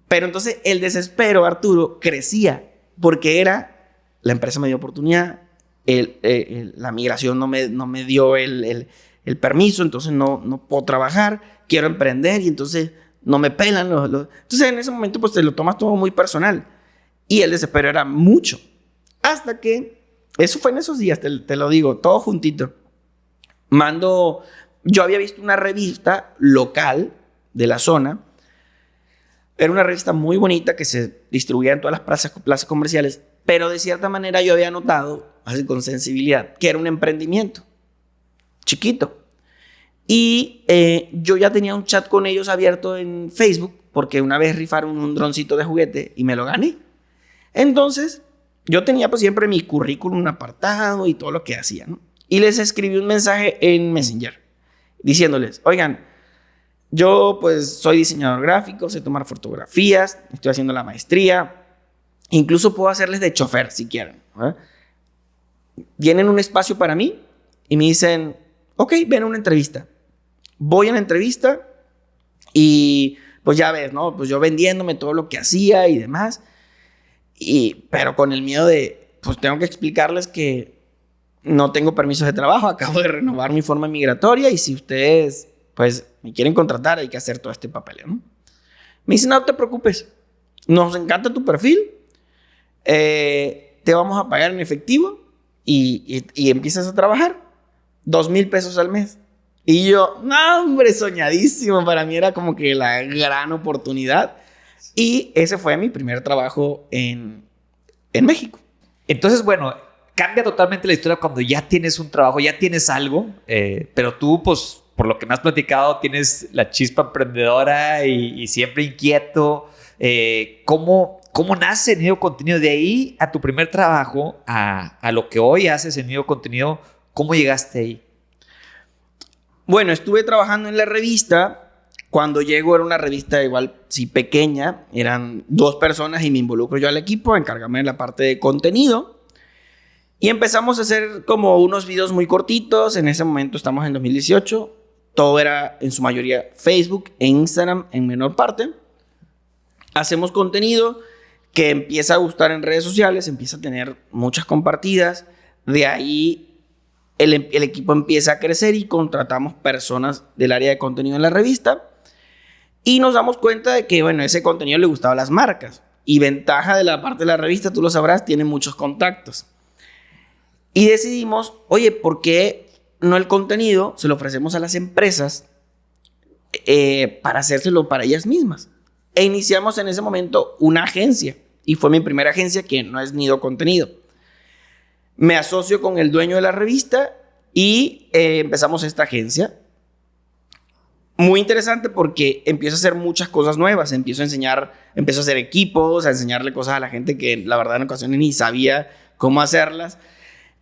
Pero entonces el desespero, Arturo, crecía. Porque la empresa me dio oportunidad. La migración no me dio el permiso. Entonces no puedo trabajar. Quiero emprender y entonces no me pelan. Entonces en ese momento pues te lo tomas todo muy personal. Y el desespero era mucho. Hasta que... Eso fue en esos días, te lo digo, todo juntito. Yo había visto una revista local de la zona. Era una revista muy bonita que se distribuía en todas las plazas comerciales. Pero de cierta manera yo había notado, así con sensibilidad, que era un emprendimiento chiquito. Y yo ya tenía un chat con ellos abierto en Facebook porque una vez rifaron un droncito de juguete y me lo gané. Entonces... yo tenía pues siempre mi currículum apartado y todo lo que hacía, ¿no? Y les escribí un mensaje en Messenger diciéndoles, oigan, yo pues soy diseñador gráfico, sé tomar fotografías, estoy haciendo la maestría, incluso puedo hacerles de chofer si quieren, ¿eh? ¿Tienen un espacio para mí? Y me dicen, ok, ven a una entrevista. Voy a la entrevista y pues ya ves, ¿no? Pues yo vendiéndome todo lo que hacía y demás. Pero con el miedo de, pues tengo que explicarles que no tengo permisos de trabajo, acabo de renovar mi forma migratoria y si ustedes, pues, me quieren contratar, hay que hacer todo este papeleo, ¿no? Me dicen, no te preocupes, nos encanta tu perfil, te vamos a pagar en efectivo y empiezas a trabajar, 2,000 pesos al mes. Y yo, no, hombre, soñadísimo, para mí era como que la gran oportunidad. Y ese fue mi primer trabajo en México. Entonces, bueno, cambia totalmente la historia cuando ya tienes un trabajo, ya tienes algo, pero tú, pues, por lo que me has platicado, tienes la chispa emprendedora y siempre inquieto. ¿Cómo nace Nido Contenido? De ahí a tu primer trabajo, a lo que hoy haces en Nido Contenido, ¿cómo llegaste ahí? Bueno, estuve trabajando en la revista. Cuando llego era una revista igual, sí, pequeña. Eran 2 personas y me involucro yo al equipo, a encargarme de la parte de contenido. Y empezamos a hacer como unos videos muy cortitos. En ese momento estamos en 2018. Todo era en su mayoría Facebook e Instagram en menor parte. Hacemos contenido que empieza a gustar en redes sociales, empieza a tener muchas compartidas. De ahí el equipo empieza a crecer y contratamos personas del área de contenido en la revista. Y nos damos cuenta de que, bueno, ese contenido le gustaba a las marcas. Y ventaja de la parte de la revista, tú lo sabrás, tiene muchos contactos. Y decidimos, oye, ¿por qué no el contenido se lo ofrecemos a las empresas para hacérselo para ellas mismas? E iniciamos en ese momento una agencia. Y fue mi primera agencia que no es Nido Contenido. Me asocio con el dueño de la revista y empezamos esta agencia. Muy interesante porque empiezo a hacer muchas cosas nuevas. Empiezo a hacer equipos, a enseñarle cosas a la gente que la verdad en ocasiones ni sabía cómo hacerlas.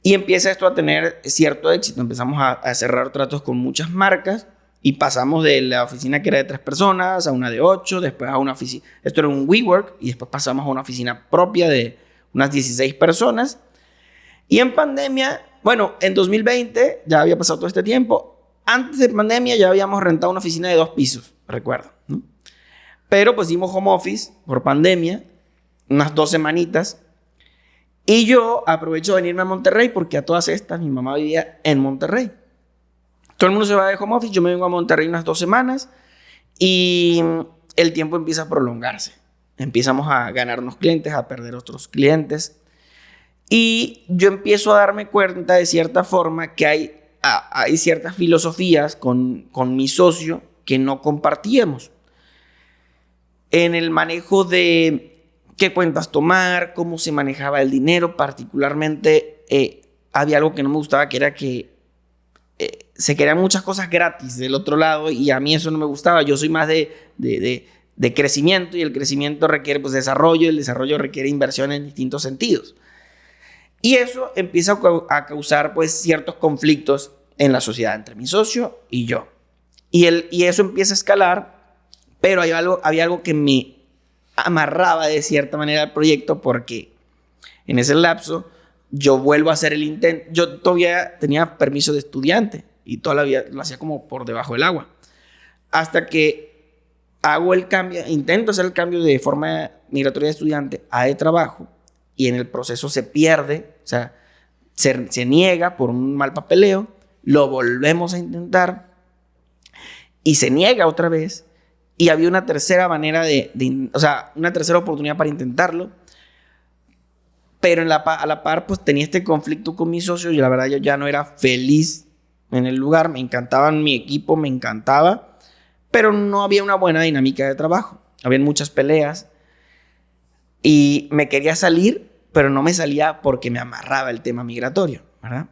Y empieza esto a tener cierto éxito. Empezamos a cerrar tratos con muchas marcas y pasamos de la oficina que era de 3 personas a una de 8, después a una oficina. Esto era un WeWork y después pasamos a una oficina propia de unas 16 personas. Y en pandemia, bueno, en 2020 ya había pasado todo este tiempo. Antes de pandemia ya habíamos rentado una oficina de 2 pisos, recuerdo, ¿no? Pero pues dimos home office por pandemia, unas 2 semanitas. Y yo aprovecho de venirme a Monterrey porque a todas estas mi mamá vivía en Monterrey. Todo el mundo se va de home office, yo me vengo a Monterrey unas 2 semanas y el tiempo empieza a prolongarse. Empezamos a ganarnos clientes, a perder otros clientes. Y yo empiezo a darme cuenta de cierta forma que hay hay ciertas filosofías con mi socio que no compartíamos. En el manejo de qué cuentas tomar, cómo se manejaba el dinero, particularmente había algo que no me gustaba, que era que se querían muchas cosas gratis del otro lado y a mí eso no me gustaba. Yo soy más de crecimiento y el crecimiento requiere pues, desarrollo y el desarrollo requiere inversión en distintos sentidos. Y eso empieza a causar pues, ciertos conflictos en la sociedad entre mi socio y yo. Y eso empieza a escalar, pero había algo que me amarraba de cierta manera al proyecto porque en ese lapso yo vuelvo a hacer el intento. Yo todavía tenía permiso de estudiante y toda la vida lo hacía como por debajo del agua. Hasta que hago el cambio, intento hacer el cambio de forma migratoria de estudiante a de trabajo y en el proceso se pierde, o sea, se niega por un mal papeleo, lo volvemos a intentar y se niega otra vez y había una tercera manera o sea, una tercera oportunidad para intentarlo. Pero a la par, pues tenía este conflicto con mi socio y la verdad yo ya no era feliz en el lugar. Me encantaba mi equipo, me encantaba, pero no había una buena dinámica de trabajo. Habían muchas peleas y me quería salir, pero no me salía porque me amarraba el tema migratorio, ¿verdad?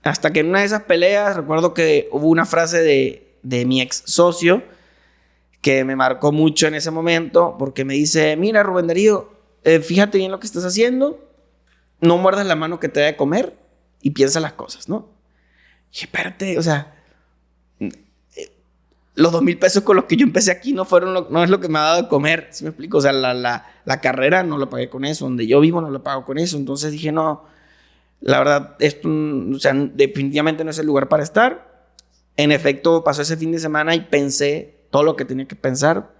Hasta que en una de esas peleas recuerdo que hubo una frase de mi ex socio que me marcó mucho en ese momento porque me dice, mira Rubén Darío, fíjate bien lo que estás haciendo, no muerdas la mano que te da de comer y piensa las cosas, ¿no? Y espérate, o sea, los 2,000 pesos con los que yo empecé aquí no es lo que me ha dado de comer, ¿sí me explico? O sea, la carrera no la pagué con eso, donde yo vivo no la pago con eso, entonces dije, no, la verdad, esto, o sea, definitivamente no es el lugar para estar. En efecto, pasó ese fin de semana y pensé todo lo que tenía que pensar.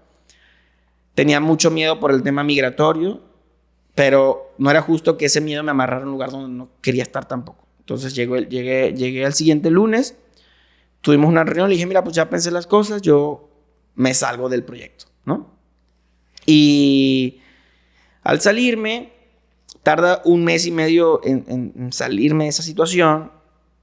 Tenía mucho miedo por el tema migratorio, pero no era justo que ese miedo me amarrara en un lugar donde no quería estar tampoco. Entonces llegué al siguiente lunes, tuvimos una reunión, le dije, mira, pues ya pensé las cosas, yo me salgo del proyecto, ¿no? Y al salirme, tarda 1 mes y medio en salirme de esa situación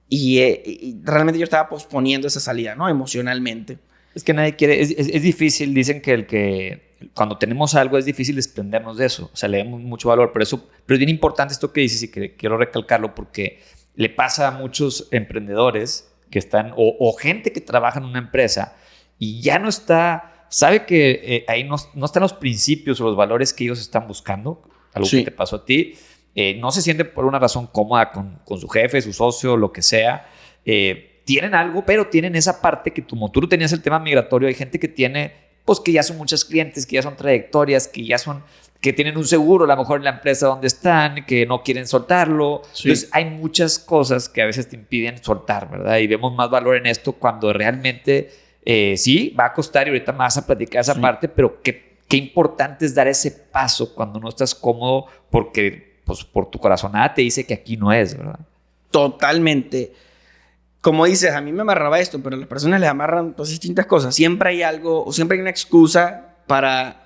y realmente yo estaba posponiendo esa salida, ¿no? Emocionalmente. Es que nadie quiere, es difícil, dicen que cuando tenemos algo es difícil desprendernos de eso, o sea, le damos mucho valor, pero es bien importante esto que dices y que quiero recalcarlo porque le pasa a muchos emprendedores que están, o gente que trabaja en una empresa y ya no está, sabe que ahí no están los principios o los valores que ellos están buscando, algo que te pasó a ti, no se siente por una razón cómoda con su jefe, su socio, lo que sea, tienen algo, pero tienen esa parte que como tú tenías el tema migratorio, hay gente que tiene, pues que ya son muchos clientes, que ya son trayectorias, que tienen un seguro a lo mejor en la empresa donde están, que no quieren soltarlo. Sí. Entonces hay muchas cosas que a veces te impiden soltar, ¿verdad? Y vemos más valor en esto cuando realmente sí, va a costar y ahorita me vas a platicar esa parte, pero qué importante es dar ese paso cuando no estás cómodo porque pues, por tu corazonada te dice que aquí no es, ¿verdad? Totalmente. Como dices, a mí me amarraba esto, pero a las personas les amarran pues, distintas cosas. Siempre hay algo, o siempre hay una excusa para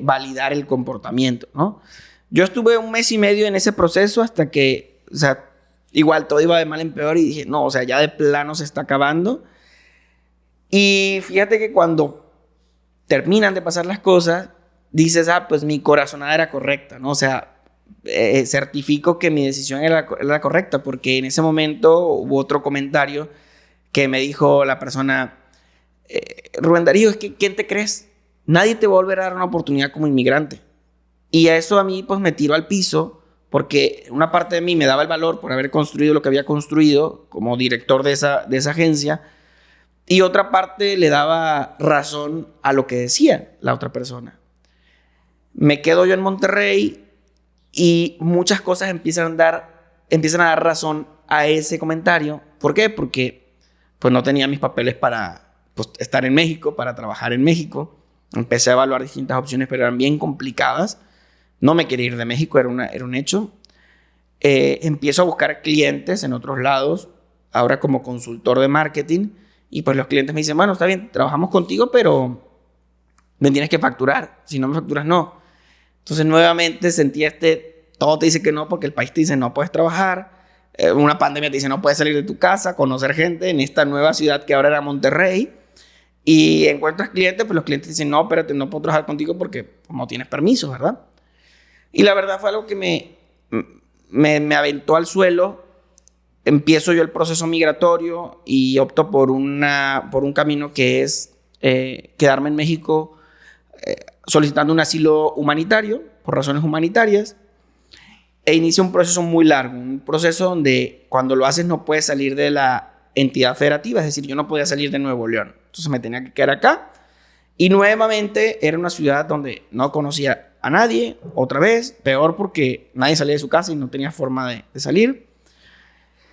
validar el comportamiento, ¿no? Yo estuve 1 mes y medio en ese proceso hasta que, o sea, igual todo iba de mal en peor y dije, no, o sea, ya de plano se está acabando. Y fíjate que cuando terminan de pasar las cosas, dices, pues mi corazonada era correcta, ¿no? O sea, certifico que mi decisión era la correcta porque en ese momento hubo otro comentario que me dijo la persona, Rubén Darío, es que ¿quién te crees? Nadie te va a volver a dar una oportunidad como inmigrante. Y a eso a mí pues me tiró al piso porque una parte de mí me daba el valor por haber construido lo que había construido como director de esa agencia y otra parte le daba razón a lo que decía la otra persona. Me quedo yo en Monterrey y muchas cosas empiezan a dar razón a ese comentario. ¿Por qué? Porque pues, no tenía mis papeles para pues, estar en México, para trabajar en México. Empecé a evaluar distintas opciones, pero eran bien complicadas. No me quería ir de México, era un hecho. Empiezo a buscar clientes en otros lados, ahora como consultor de marketing. Y pues los clientes me dicen, bueno, está bien, trabajamos contigo, pero me tienes que facturar. Si no me facturas, no. Entonces nuevamente sentí todo te dice que no porque el país te dice no puedes trabajar. una pandemia te dice no puedes salir de tu casa, conocer gente en esta nueva ciudad que ahora era Monterrey. Y encuentras clientes, pues los clientes dicen, no, espérate, no puedo trabajar contigo porque no tienes permiso, ¿verdad? Y la verdad fue algo que me aventó al suelo. Empiezo yo el proceso migratorio y opto por un camino que es quedarme en México solicitando un asilo humanitario, por razones humanitarias, e inicio un proceso muy largo, un proceso donde cuando lo haces no puedes salir de la entidad federativa, es decir, yo no podía salir de Nuevo León, entonces me tenía que quedar acá, y nuevamente era una ciudad donde no conocía a nadie, otra vez, peor porque nadie salía de su casa y no tenía forma de salir.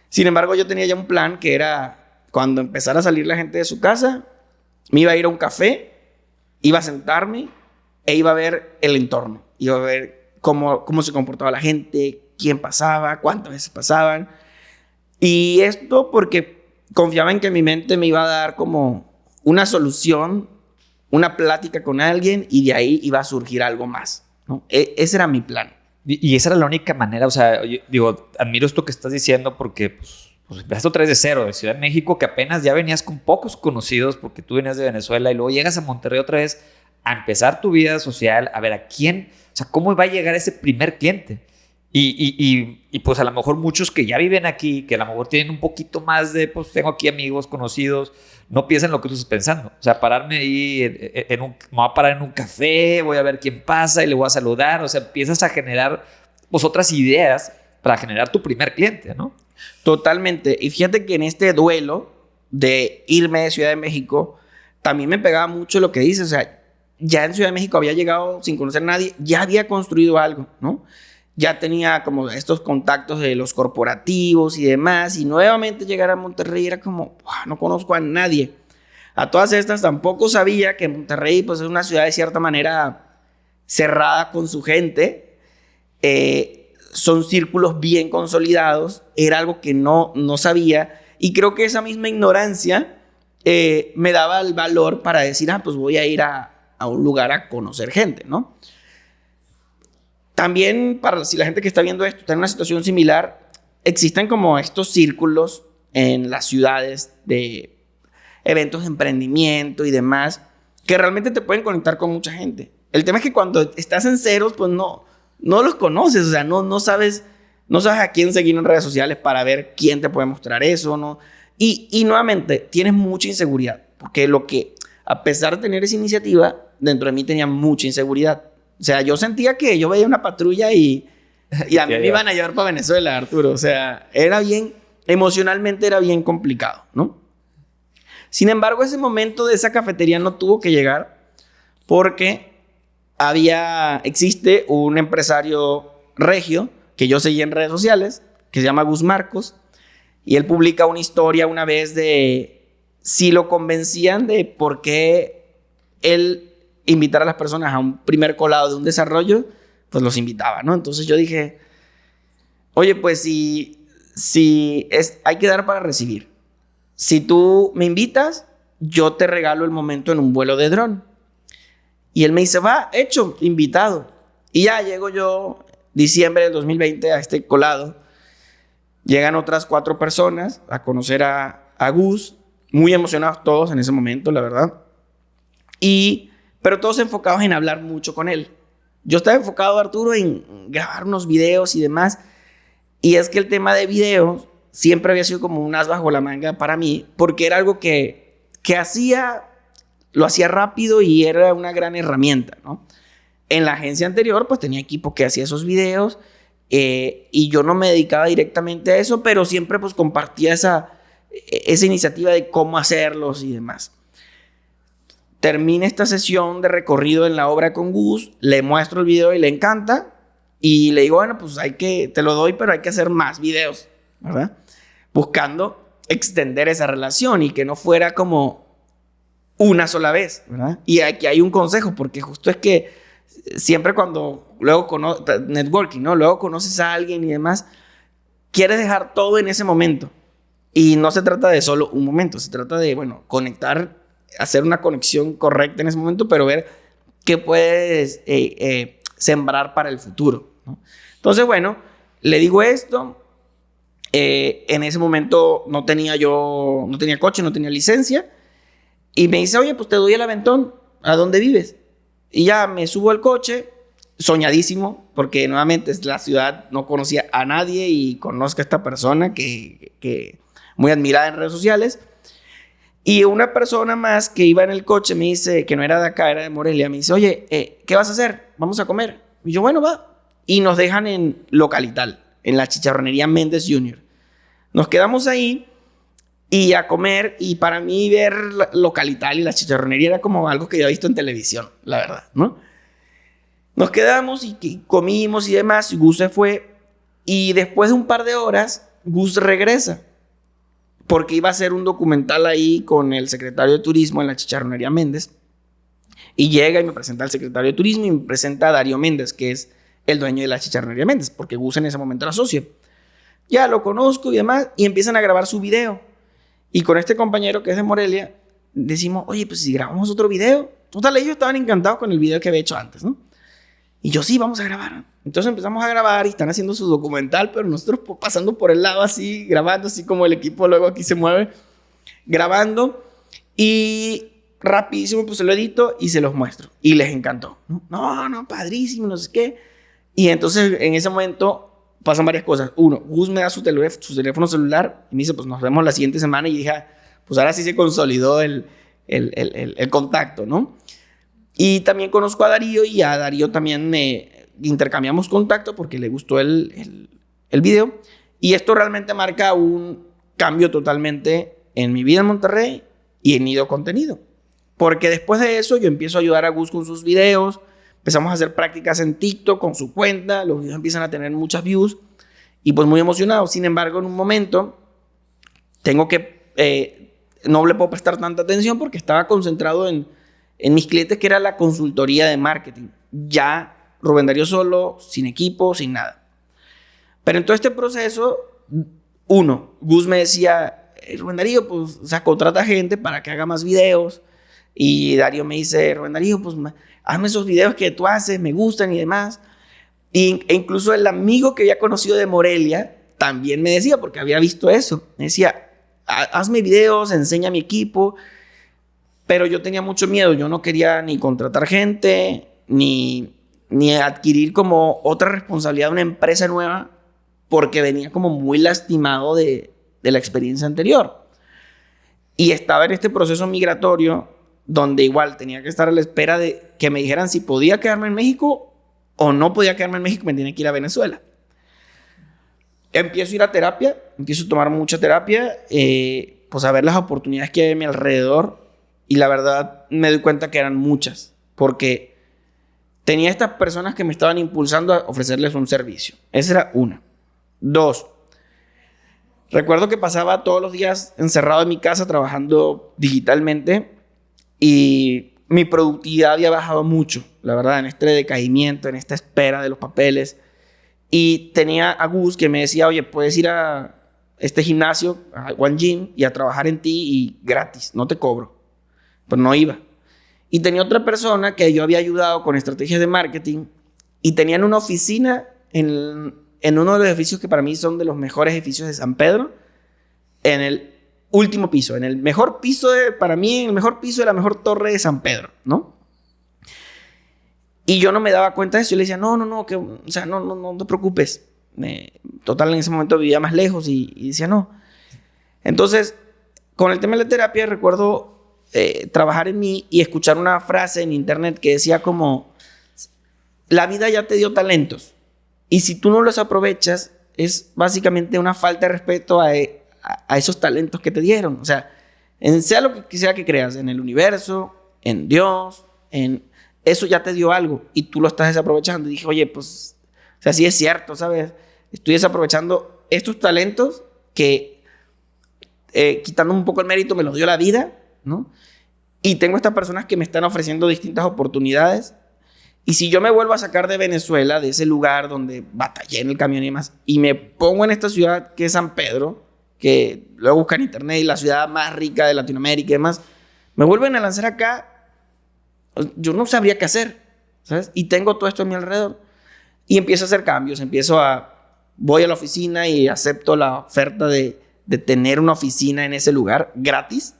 Sin embargo, yo tenía ya un plan que era, cuando empezara a salir la gente de su casa, me iba a ir a un café, iba a sentarme e iba a ver el entorno. Iba a ver cómo se comportaba la gente, quién pasaba, cuántas veces pasaban. Y esto porque confiaba en que mi mente me iba a dar como una solución, una plática con alguien y de ahí iba a surgir algo más, ¿no? Ese era mi plan. Y esa era la única manera, o sea, yo digo, admiro esto que estás diciendo porque pues empezaste otra vez de cero, de Ciudad de México, que apenas ya venías con pocos conocidos porque tú venías de Venezuela y luego llegas a Monterrey otra vez a empezar tu vida social, a ver a quién, o sea, cómo va a llegar ese primer cliente. Y pues a lo mejor muchos que ya viven aquí, que a lo mejor tienen un poquito más de, pues tengo aquí amigos, conocidos, no piensan lo que tú estás pensando. O sea, pararme ahí, me voy a parar en un café, voy a ver quién pasa y le voy a saludar. O sea, empiezas a generar pues otras ideas para generar tu primer cliente, ¿no? Totalmente. Y fíjate que en este duelo de irme de Ciudad de México, también me pegaba mucho lo que dices. O sea, ya en Ciudad de México había llegado sin conocer a nadie, ya había construido algo, ¿no? Ya tenía como estos contactos de los corporativos y demás, y nuevamente llegar a Monterrey era como, no conozco a nadie. A todas estas tampoco sabía que Monterrey pues, es una ciudad de cierta manera cerrada con su gente, son círculos bien consolidados, era algo que no sabía, y creo que esa misma ignorancia me daba el valor para decir, pues voy a ir a un lugar a conocer gente, ¿no? También, si la gente que está viendo esto está en una situación similar, existen como estos círculos en las ciudades de eventos de emprendimiento y demás, que realmente te pueden conectar con mucha gente. El tema es que cuando estás en ceros, pues no los conoces, o sea, no sabes a quién seguir en redes sociales para ver quién te puede mostrar eso, ¿no? Y nuevamente, tienes mucha inseguridad, porque a pesar de tener esa iniciativa, dentro de mí tenía mucha inseguridad. O sea, yo sentía que yo veía una patrulla y a mí me iban a llevar para Venezuela, Arturo. O sea, emocionalmente era bien complicado, ¿no? Sin embargo, ese momento de esa cafetería no tuvo que llegar porque existe un empresario regio que yo seguí en redes sociales, que se llama Gus Marcos, y él publica una historia una vez de si lo convencían de por qué él invitar a las personas a un primer colado de un desarrollo, pues los invitaba, ¿no? Entonces yo dije, oye, pues hay que dar para recibir. Si tú me invitas, yo te regalo el momento en un vuelo de dron. Y él me dice, va, hecho, invitado. Y ya llego yo, diciembre del 2020, a este colado. Llegan otras 4 personas a conocer a Gus, muy emocionados todos en ese momento, la verdad. Pero todos enfocados en hablar mucho con él. Yo estaba enfocado, Arturo, en grabar unos videos y demás. Y es que el tema de videos siempre había sido como un as bajo la manga para mí, porque era algo que lo hacía rápido y era una gran herramienta, ¿no? En la agencia anterior, pues tenía equipo que hacía esos videos y yo no me dedicaba directamente a eso, pero siempre pues compartía esa iniciativa de cómo hacerlos y demás. Termina esta sesión de recorrido en la obra con Gus, le muestro el video y le encanta y le digo, bueno, pues te lo doy, pero hay que hacer más videos, ¿verdad? Buscando extender esa relación y que no fuera como una sola vez, ¿verdad? Y aquí hay un consejo, porque justo es que siempre cuando luego networking, ¿no? Luego conoces a alguien y demás, quieres dejar todo en ese momento. Y no se trata de solo un momento, se trata de, conectar, hacer una conexión correcta en ese momento, pero ver qué puedes sembrar para el futuro, ¿no? Entonces, le digo esto, En ese momento no tenía coche, no tenía licencia. Y me dice, oye, pues te doy el aventón. ¿A dónde vives? Y ya me subo al coche, soñadísimo, porque nuevamente es la ciudad, no conocía a nadie y conozco a esta persona que muy admirada en redes sociales. Y una persona más que iba en el coche me dice, que no era de acá, era de Morelia, me dice, oye, ¿qué vas a hacer? Vamos a comer. Y yo, bueno, va. Y nos dejan en Localital, en la chicharronería Méndez Jr. Nos quedamos ahí y a comer, y para mí ver Localital y la chicharronería era como algo que yo había visto en televisión, la verdad, ¿no? Nos quedamos y comimos y demás, y Gus se fue, y después de un par de horas, Gus regresa, porque iba a hacer un documental ahí con el secretario de Turismo en la chicharronería Méndez, y llega y me presenta al secretario de Turismo y me presenta a Darío Méndez, que es el dueño de la chicharronería Méndez, porque Gus en ese momento era socio. Ya lo conozco y demás, y empiezan a grabar su video. Y con este compañero que es de Morelia, decimos, oye, pues si grabamos otro video. Total, ellos estaban encantados con el video que había hecho antes, ¿no? Y yo, sí, vamos a grabar. Entonces empezamos a grabar y están haciendo su documental, pero nosotros pasando por el lado así, grabando, así como el equipo luego aquí se mueve, grabando. Y rapidísimo, pues se lo edito y se los muestro. Y les encantó. No, padrísimo, no sé qué. Y entonces en ese momento pasan varias cosas. Uno, Gus me da su teléfono celular y me dice, pues nos vemos la siguiente semana. Y dije, pues ahora sí se consolidó el contacto, ¿no? Y también conozco a Darío, y a Darío también intercambiamos contacto porque le gustó el video. Y esto realmente marca un cambio totalmente en mi vida en Monterrey y en Nido Contenido. Porque después de eso yo empiezo a ayudar a Gus con sus videos. Empezamos a hacer prácticas en TikTok con su cuenta. Los videos empiezan a tener muchas views. Y pues muy emocionado. Sin embargo, en un momento tengo que... no le puedo prestar tanta atención porque estaba concentrado en mis clientes, que era la consultoría de marketing. Ya Rubén Darío solo, sin equipo, sin nada. Pero en todo este proceso, Gus me decía, Rubén Darío, pues, o sea, contrata gente para que haga más videos. Y Darío me dice, Rubén Darío, pues, hazme esos videos que tú haces, me gustan y demás. E incluso el amigo que había conocido de Morelia también me decía, porque había visto eso. Me decía, hazme videos, enseña a mi equipo. Pero yo tenía mucho miedo. Yo no quería ni contratar gente, ni adquirir como otra responsabilidad de una empresa nueva, porque venía como muy lastimado de la experiencia anterior. Y estaba en este proceso migratorio donde igual tenía que estar a la espera de que me dijeran si podía quedarme en México o no podía quedarme en México, me tenía que ir a Venezuela. Empiezo a ir a terapia, empiezo a tomar mucha terapia, pues a ver las oportunidades que hay a mi alrededor. Y la verdad me doy cuenta que eran muchas, porque tenía estas personas que me estaban impulsando a ofrecerles un servicio. Esa era una. Dos, recuerdo que pasaba todos los días encerrado en mi casa trabajando digitalmente y mi productividad había bajado mucho, la verdad, en este decaimiento, en esta espera de los papeles. Y tenía a Gus que me decía, oye, puedes ir a este gimnasio, a One Gym, y a trabajar en ti y gratis, no te cobro. Pues no iba. Y tenía otra persona que yo había ayudado con estrategias de marketing y tenían una oficina en uno de los edificios que para mí son de los mejores edificios de San Pedro, en el último piso, en el mejor piso para mí, en el mejor piso de la mejor torre de San Pedro, ¿no? Y yo no me daba cuenta de eso. Yo le decía, no, que, o sea, no te preocupes. Total, en ese momento vivía más lejos y decía, no. Entonces, con el tema de la terapia, recuerdo trabajar en mí y escuchar una frase en internet que decía como, la vida ya te dio talentos y si tú no los aprovechas es básicamente una falta de respeto a esos talentos que te dieron. O sea, sea lo que sea que creas, en el universo, en Dios, eso ya te dio algo y tú lo estás desaprovechando. Y dije, oye, pues, o sea, sí es cierto, ¿sabes? Estoy desaprovechando estos talentos que, quitando un poco el mérito, me los dio la vida, ¿no? Y tengo estas personas que me están ofreciendo distintas oportunidades. Y si yo me vuelvo a sacar de Venezuela, de ese lugar donde batallé en el camión y demás, y me pongo en esta ciudad que es San Pedro, que luego buscan en internet y la ciudad más rica de Latinoamérica y demás, me vuelven a lanzar acá, yo no sabría qué hacer, ¿sabes? Y tengo todo esto a mi alrededor. Y empiezo a hacer cambios, empiezo a voy a la oficina y acepto la oferta de tener una oficina en ese lugar gratis.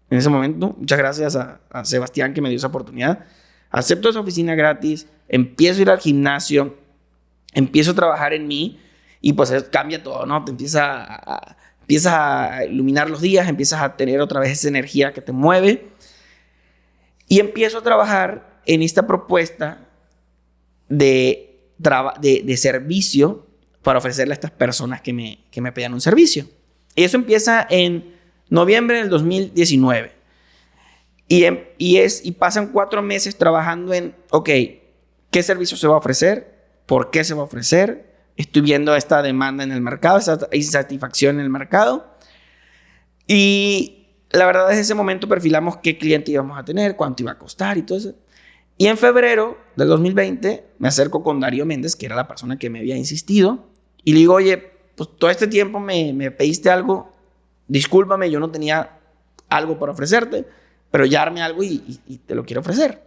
En ese momento, muchas gracias a Sebastián que me dio esa oportunidad. Acepto esa oficina gratis, empiezo a ir al gimnasio, empiezo a trabajar en mí y pues cambia todo, ¿no? Te empiezas a iluminar los días, empiezas a tener otra vez esa energía que te mueve y empiezo a trabajar en esta propuesta de servicio para ofrecerle a estas personas que me pedían un servicio. Y eso empieza en noviembre del 2019. Y pasan 4 meses trabajando en, ok, ¿qué servicio se va a ofrecer? ¿Por qué se va a ofrecer? Estoy viendo esta demanda en el mercado, esta insatisfacción en el mercado. Y la verdad, desde ese momento perfilamos qué cliente íbamos a tener, cuánto iba a costar y todo eso. Y en febrero del 2020 me acerco con Darío Méndez, que era la persona que me había insistido, y le digo, oye, pues todo este tiempo me pediste algo, discúlpame, yo no tenía algo para ofrecerte, pero ya armé algo y te lo quiero ofrecer.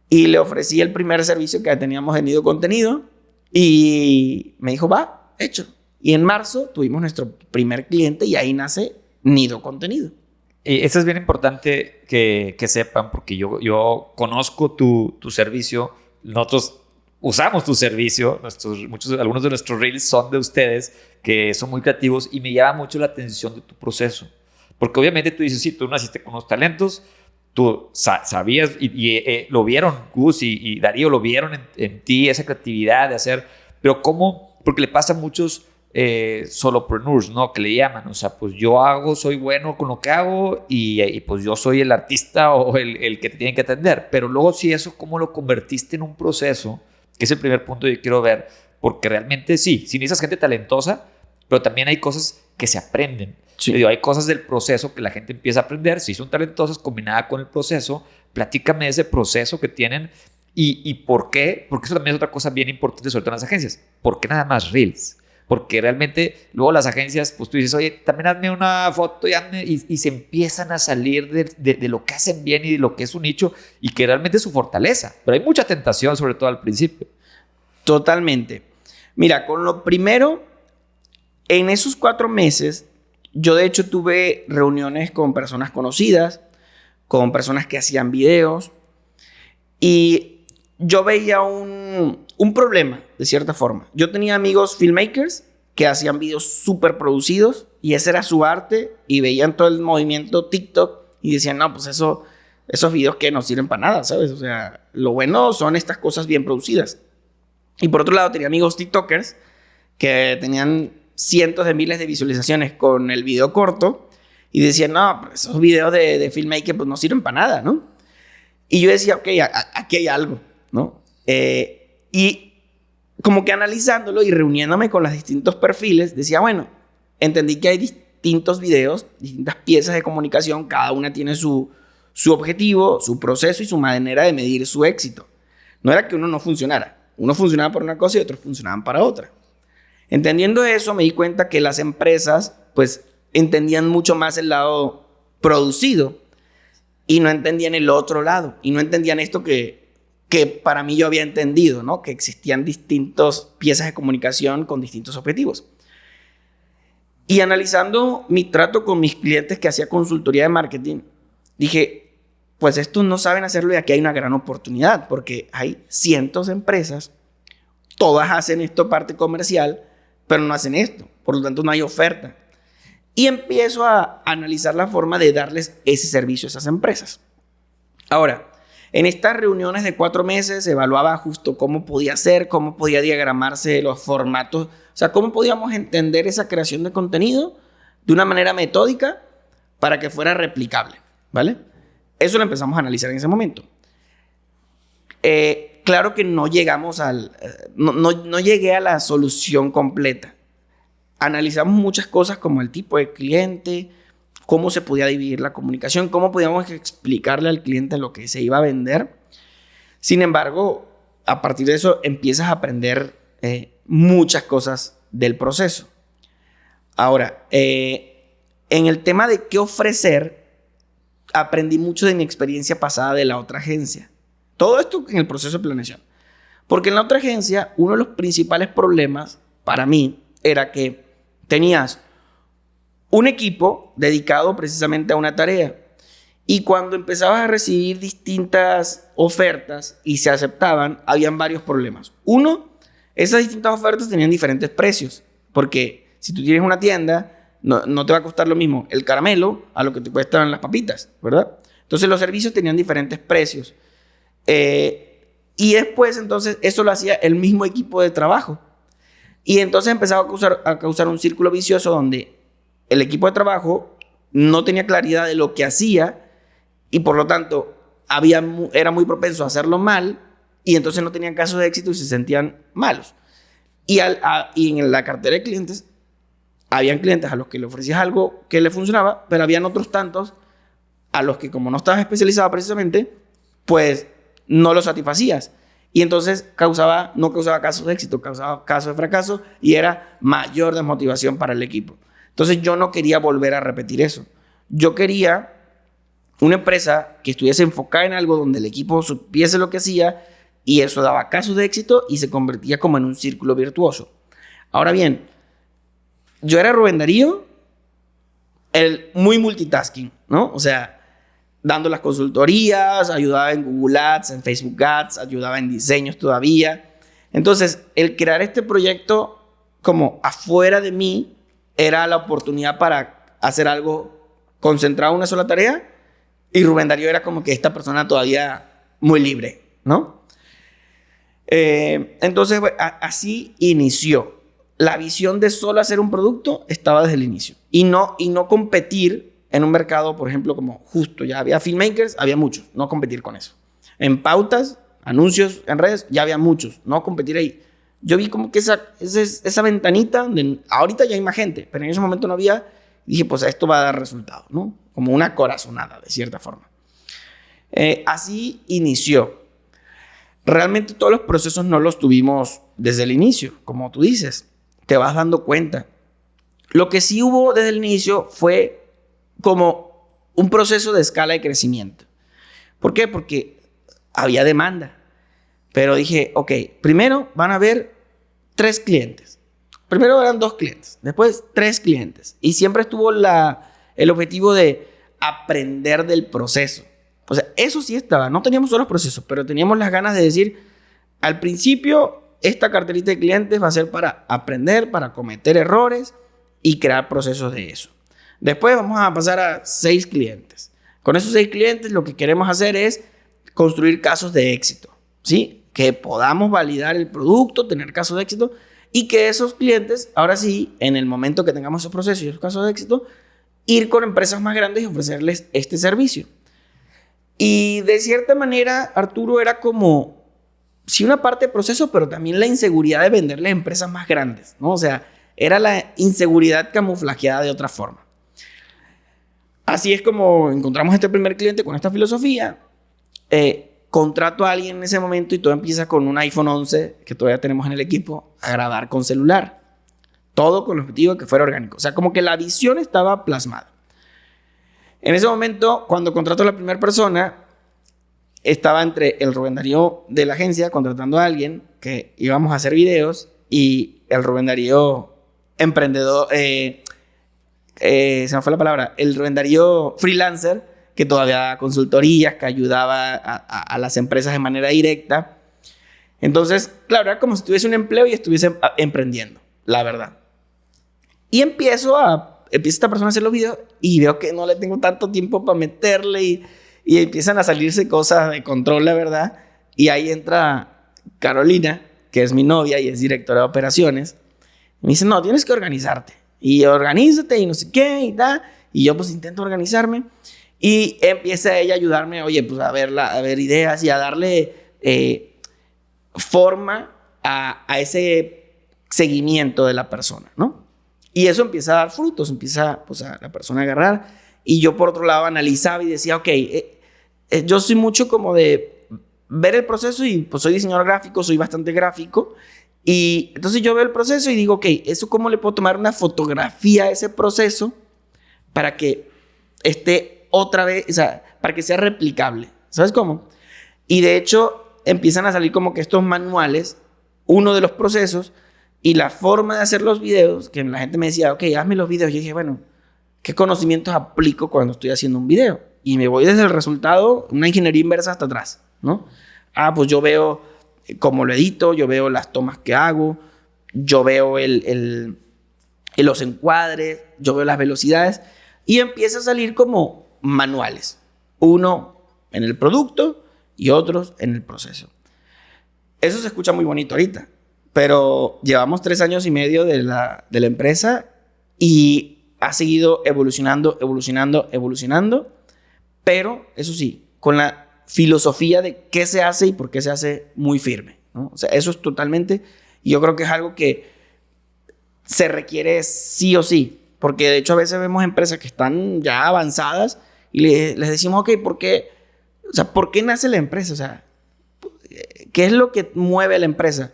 Y le ofrecí el primer servicio que teníamos en Nido Contenido y me dijo, va, hecho. Y en marzo tuvimos nuestro primer cliente y ahí nace Nido Contenido. Eso es bien importante que sepan, porque yo conozco tu servicio. Nosotros usamos tu servicio. Algunos de nuestros reels son de ustedes, que son muy creativos, y me llama mucho la atención de tu proceso. Porque obviamente tú dices, sí, tú naciste con los talentos, tú sabías y lo vieron, Gus y Darío lo vieron en ti, esa creatividad de hacer. Pero ¿cómo? Porque le pasa a muchos solopreneurs, ¿no? Que le llaman, o sea, pues yo soy bueno con lo que hago y pues yo soy el artista o el que te tiene que atender. Pero luego sí, eso, ¿cómo lo convertiste en un proceso? Que es el primer punto que quiero ver, porque realmente sí necesitas gente talentosa, pero también hay cosas que se aprenden. Sí. Hay cosas del proceso que la gente empieza a aprender. Si son talentosas combinada con el proceso, platícame de ese proceso que tienen y por qué, porque eso también es otra cosa bien importante, sobre todo en las agencias. ¿Por qué nada más Reels? Porque realmente luego las agencias, pues tú dices, oye, también hazme una foto y se empiezan a salir de lo que hacen bien y de lo que es su nicho y que realmente es su fortaleza. Pero hay mucha tentación, sobre todo al principio. Totalmente. Mira, con lo primero, en esos 4 meses, yo de hecho tuve reuniones con personas conocidas, con personas que hacían videos y yo veía un problema, de cierta forma. Yo tenía amigos filmmakers que hacían videos súper producidos y ese era su arte y veían todo el movimiento TikTok y decían, no, pues esos videos que no sirven para nada, ¿sabes? O sea, lo bueno son estas cosas bien producidas. Y por otro lado tenía amigos TikTokers que tenían cientos de miles de visualizaciones con el video corto y decían, no, pero esos videos de filmmaker pues no sirven para nada, ¿no? Y yo decía, ok, aquí hay algo, ¿no? Y como que analizándolo y reuniéndome con los distintos perfiles, decía, bueno, entendí que hay distintos videos, distintas piezas de comunicación, cada una tiene su objetivo, su proceso y su manera de medir su éxito. No era que uno no funcionara, uno funcionaba para una cosa y otros funcionaban para otra. Entendiendo eso, me di cuenta que las empresas, pues, entendían mucho más el lado producido y no entendían el otro lado. Y no entendían esto que para mí yo había entendido, ¿no? Que existían distintas piezas de comunicación con distintos objetivos. Y analizando mi trato con mis clientes que hacía consultoría de marketing, dije, pues estos no saben hacerlo y aquí hay una gran oportunidad porque hay cientos de empresas, todas hacen esto parte comercial, pero no hacen esto, por lo tanto no hay oferta. Y empiezo a analizar la forma de darles ese servicio a esas empresas. Ahora, en estas reuniones de 4 meses evaluaba justo cómo podía ser, cómo podía diagramarse los formatos, o sea, cómo podíamos entender esa creación de contenido de una manera metódica para que fuera replicable, ¿vale? Eso lo empezamos a analizar en ese momento. Claro que no llegamos no llegué a la solución completa. Analizamos muchas cosas como el tipo de cliente, cómo se podía dividir la comunicación, cómo podíamos explicarle al cliente lo que se iba a vender. Sin embargo, a partir de eso empiezas a aprender muchas cosas del proceso. Ahora, en el tema de qué ofrecer, aprendí mucho de mi experiencia pasada de la otra agencia. Todo esto en el proceso de planeación. Porque en la otra agencia, uno de los principales problemas para mí era que tenías un equipo dedicado precisamente a una tarea. Y cuando empezabas a recibir distintas ofertas y se aceptaban, habían varios problemas. Uno, esas distintas ofertas tenían diferentes precios. Porque si tú tienes una tienda, no te va a costar lo mismo el caramelo a lo que te cuestan las papitas, ¿verdad? Entonces los servicios tenían diferentes precios. Y después, entonces, eso lo hacía el mismo equipo de trabajo. Y entonces empezaba a causar un círculo vicioso donde el equipo de trabajo no tenía claridad de lo que hacía y por lo tanto era muy propenso a hacerlo mal y entonces no tenían casos de éxito y se sentían malos. Y en la cartera de clientes, habían clientes a los que le ofrecías algo que le funcionaba, pero habían otros tantos a los que, como no estabas especializado precisamente, pues no lo satisfacías. Y entonces no causaba casos de éxito, causaba casos de fracaso y era mayor desmotivación para el equipo. Entonces yo no quería volver a repetir eso. Yo quería una empresa que estuviese enfocada en algo donde el equipo supiese lo que hacía y eso daba casos de éxito y se convertía como en un círculo virtuoso. Ahora bien, yo era Rubén Darío, el muy multitasking, ¿no? O sea, dando las consultorías, ayudaba en Google Ads, en Facebook Ads, ayudaba en diseños todavía. Entonces, el crear este proyecto como afuera de mí era la oportunidad para hacer algo concentrado en una sola tarea y Rubén Darío era como que esta persona todavía muy libre, ¿no? Entonces, así inició. La visión de solo hacer un producto estaba desde el inicio y no competir en un mercado, por ejemplo, como justo ya había filmmakers, había muchos, no competir con eso. En pautas, anuncios en redes, ya había muchos, no competir ahí. Yo vi como que esa ventanita, donde ahorita ya hay más gente, pero en ese momento no había, y dije, pues esto va a dar resultado, ¿no? Como una corazonada, de cierta forma. Así inició. Realmente todos los procesos no los tuvimos desde el inicio, como tú dices, te vas dando cuenta. Lo que sí hubo desde el inicio fue como un proceso de escala de crecimiento. ¿Por qué? Porque había demanda. Pero dije, ok, primero van a haber 3 clientes. Primero eran 2 clientes, después 3 clientes. Y siempre estuvo el objetivo de aprender del proceso. O sea, eso sí estaba. No teníamos solo los procesos, pero teníamos las ganas de decir, al principio, esta carterita de clientes va a ser para aprender, para cometer errores y crear procesos de eso. Después vamos a pasar a 6 clientes. Con esos 6 clientes lo que queremos hacer es construir casos de éxito, ¿sí? Que podamos validar el producto, tener casos de éxito y que esos clientes, ahora sí, en el momento que tengamos esos procesos y esos casos de éxito, ir con empresas más grandes y ofrecerles este servicio. Y de cierta manera, Arturo, era como, sí, una parte de proceso, pero también la inseguridad de venderle a empresas más grandes, ¿no? O sea, era la inseguridad camuflajeada de otra forma. Así es como encontramos este primer cliente con esta filosofía. Contrato a alguien en ese momento y todo empieza con un iPhone 11 que todavía tenemos en el equipo a grabar con celular. Todo con el objetivo de que fuera orgánico. O sea, como que la visión estaba plasmada. En ese momento, cuando contrato a la primera persona, estaba entre el Rubén Darío de la agencia contratando a alguien que íbamos a hacer videos y el Rubén Darío emprendedor, se me fue la palabra, el Rubén Darío freelancer que todavía daba consultorías, que ayudaba a las empresas de manera directa. Entonces, claro, era como si tuviese un empleo y estuviese emprendiendo, la verdad. Y empieza esta persona a hacer los videos y veo que no le tengo tanto tiempo para meterle y empiezan a salirse cosas de control, la verdad. Y ahí entra Carolina, que es mi novia y es directora de operaciones. Y me dice, no, tienes que organizarte. Y organízate y no sé qué y tal. Y yo pues intento organizarme. Y empieza ella a ayudarme, oye, pues a ver ideas y a darle forma a ese seguimiento de la persona, ¿no? Y eso empieza a dar frutos, empieza pues, a la persona a agarrar. Y yo, por otro lado, analizaba y decía, ok, yo soy mucho como de ver el proceso y pues soy diseñador gráfico, soy bastante gráfico. Y entonces yo veo el proceso y digo, ok, ¿eso cómo le puedo tomar una fotografía a ese proceso para que esté otra vez, o sea, para que sea replicable? ¿Sabes cómo? Y de hecho, empiezan a salir como que estos manuales, uno de los procesos, Y la forma de hacer los videos, que la gente me decía, ok, hazme los videos. Yo dije, bueno, ¿qué conocimientos aplico cuando estoy haciendo un video? Y me voy desde el resultado, una ingeniería inversa hasta atrás, ¿no? Pues yo veo cómo lo edito, yo veo las tomas que hago, yo veo los encuadres, yo veo las velocidades y empieza a salir como manuales. Uno en el producto y otros en el proceso. Eso se escucha muy bonito ahorita, pero llevamos 3 años y medio de la empresa y ha seguido evolucionando, pero eso sí, con la filosofía de qué se hace y por qué se hace muy firme, ¿no? O sea, eso es totalmente, y yo creo que es algo que se requiere sí o sí, porque de hecho a veces vemos empresas que están ya avanzadas y les decimos, ok, ¿por qué? O sea, ¿por qué nace la empresa? O sea, ¿qué es lo que mueve a la empresa?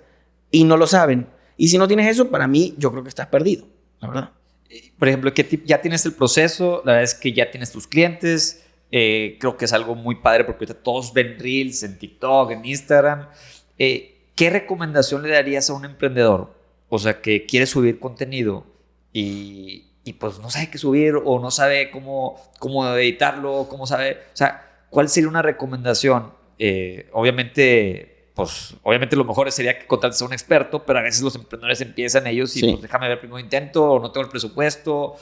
Y no lo saben. Y si no tienes eso, para mí, yo creo que estás perdido, la verdad. Por ejemplo, ya tienes el proceso, la verdad es que ya tienes tus clientes. Creo que es algo muy padre porque ahorita todos ven Reels en TikTok, en Instagram. ¿Qué recomendación le darías a un emprendedor? O sea, que quiere subir contenido y pues no sabe qué subir o no sabe cómo editarlo, o sea, ¿cuál sería una recomendación? Obviamente lo mejor sería que contrates a un experto, pero a veces los emprendedores empiezan ellos y pues déjame ver primero intento, o no tengo el presupuesto.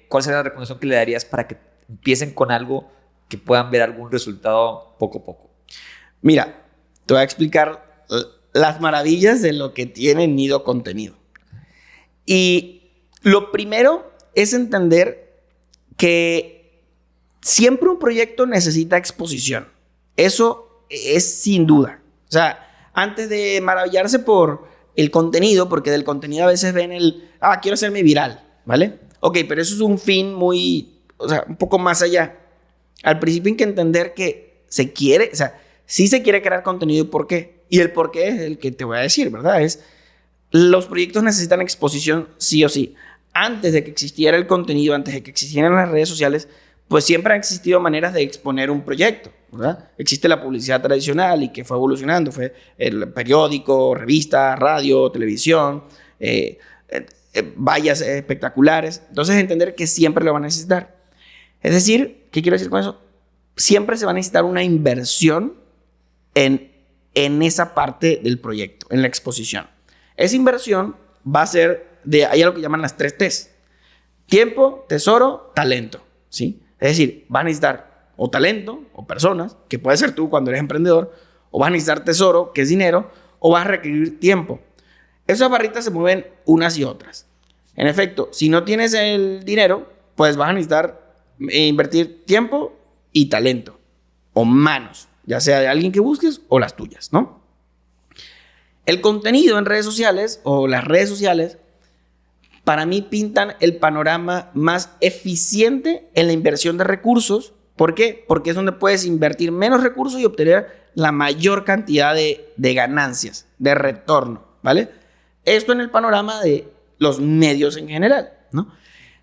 ¿Cuál sería la recomendación que le darías para que empiecen con algo que puedan ver algún resultado poco a poco? Mira, te voy a explicar las maravillas de lo que tiene Nido Contenido. Y lo primero es entender que siempre un proyecto necesita exposición. Eso es sin duda. O sea, antes de maravillarse por el contenido, porque del contenido a veces ven quiero hacerme viral, ¿vale? Ok, pero eso es un fin un poco más allá. Al principio hay que entender que sí se quiere crear contenido y por qué. Y el por qué es el que te voy a decir, ¿verdad? Los proyectos necesitan exposición sí o sí. Antes de que existiera el contenido, antes de que existieran las redes sociales, pues siempre han existido maneras de exponer un proyecto, ¿verdad? Existe la publicidad tradicional y que fue evolucionando. Fue el periódico, revista, radio, televisión, vallas espectaculares. Entonces, entender que siempre lo van a necesitar. Es decir, ¿qué quiero decir con eso? Siempre se va a necesitar una inversión en esa parte del proyecto, en la exposición. Esa inversión va a ser hay algo que llaman las 3 T's. Tiempo, tesoro, talento, ¿sí? Es decir, vas a necesitar o talento o personas, que puede ser tú cuando eres emprendedor, o vas a necesitar tesoro, que es dinero, o vas a requerir tiempo. Esas barritas se mueven unas y otras. En efecto, si no tienes el dinero, pues vas a necesitar invertir tiempo y talento, o manos, ya sea de alguien que busques o las tuyas, ¿no? El contenido en redes sociales o las redes sociales, para mí pintan el panorama más eficiente en la inversión de recursos. ¿Por qué? Porque es donde puedes invertir menos recursos y obtener la mayor cantidad de ganancias, de retorno, ¿vale? Esto en el panorama de los medios en general, ¿no?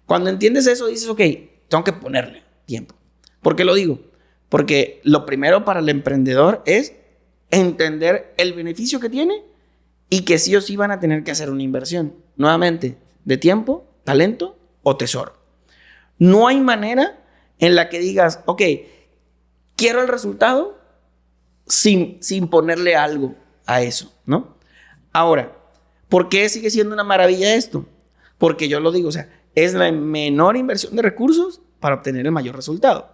Cuando entiendes eso, dices, ok, tengo que ponerle tiempo. ¿Por qué lo digo? Porque lo primero para el emprendedor es entender el beneficio que tiene y que sí o sí van a tener que hacer una inversión. Nuevamente, de tiempo, talento o tesoro. No hay manera en la que digas, ok, quiero el resultado sin ponerle algo a eso, ¿no? Ahora, ¿por qué sigue siendo una maravilla esto? Porque yo lo digo, o sea, es la menor inversión de recursos para obtener el mayor resultado.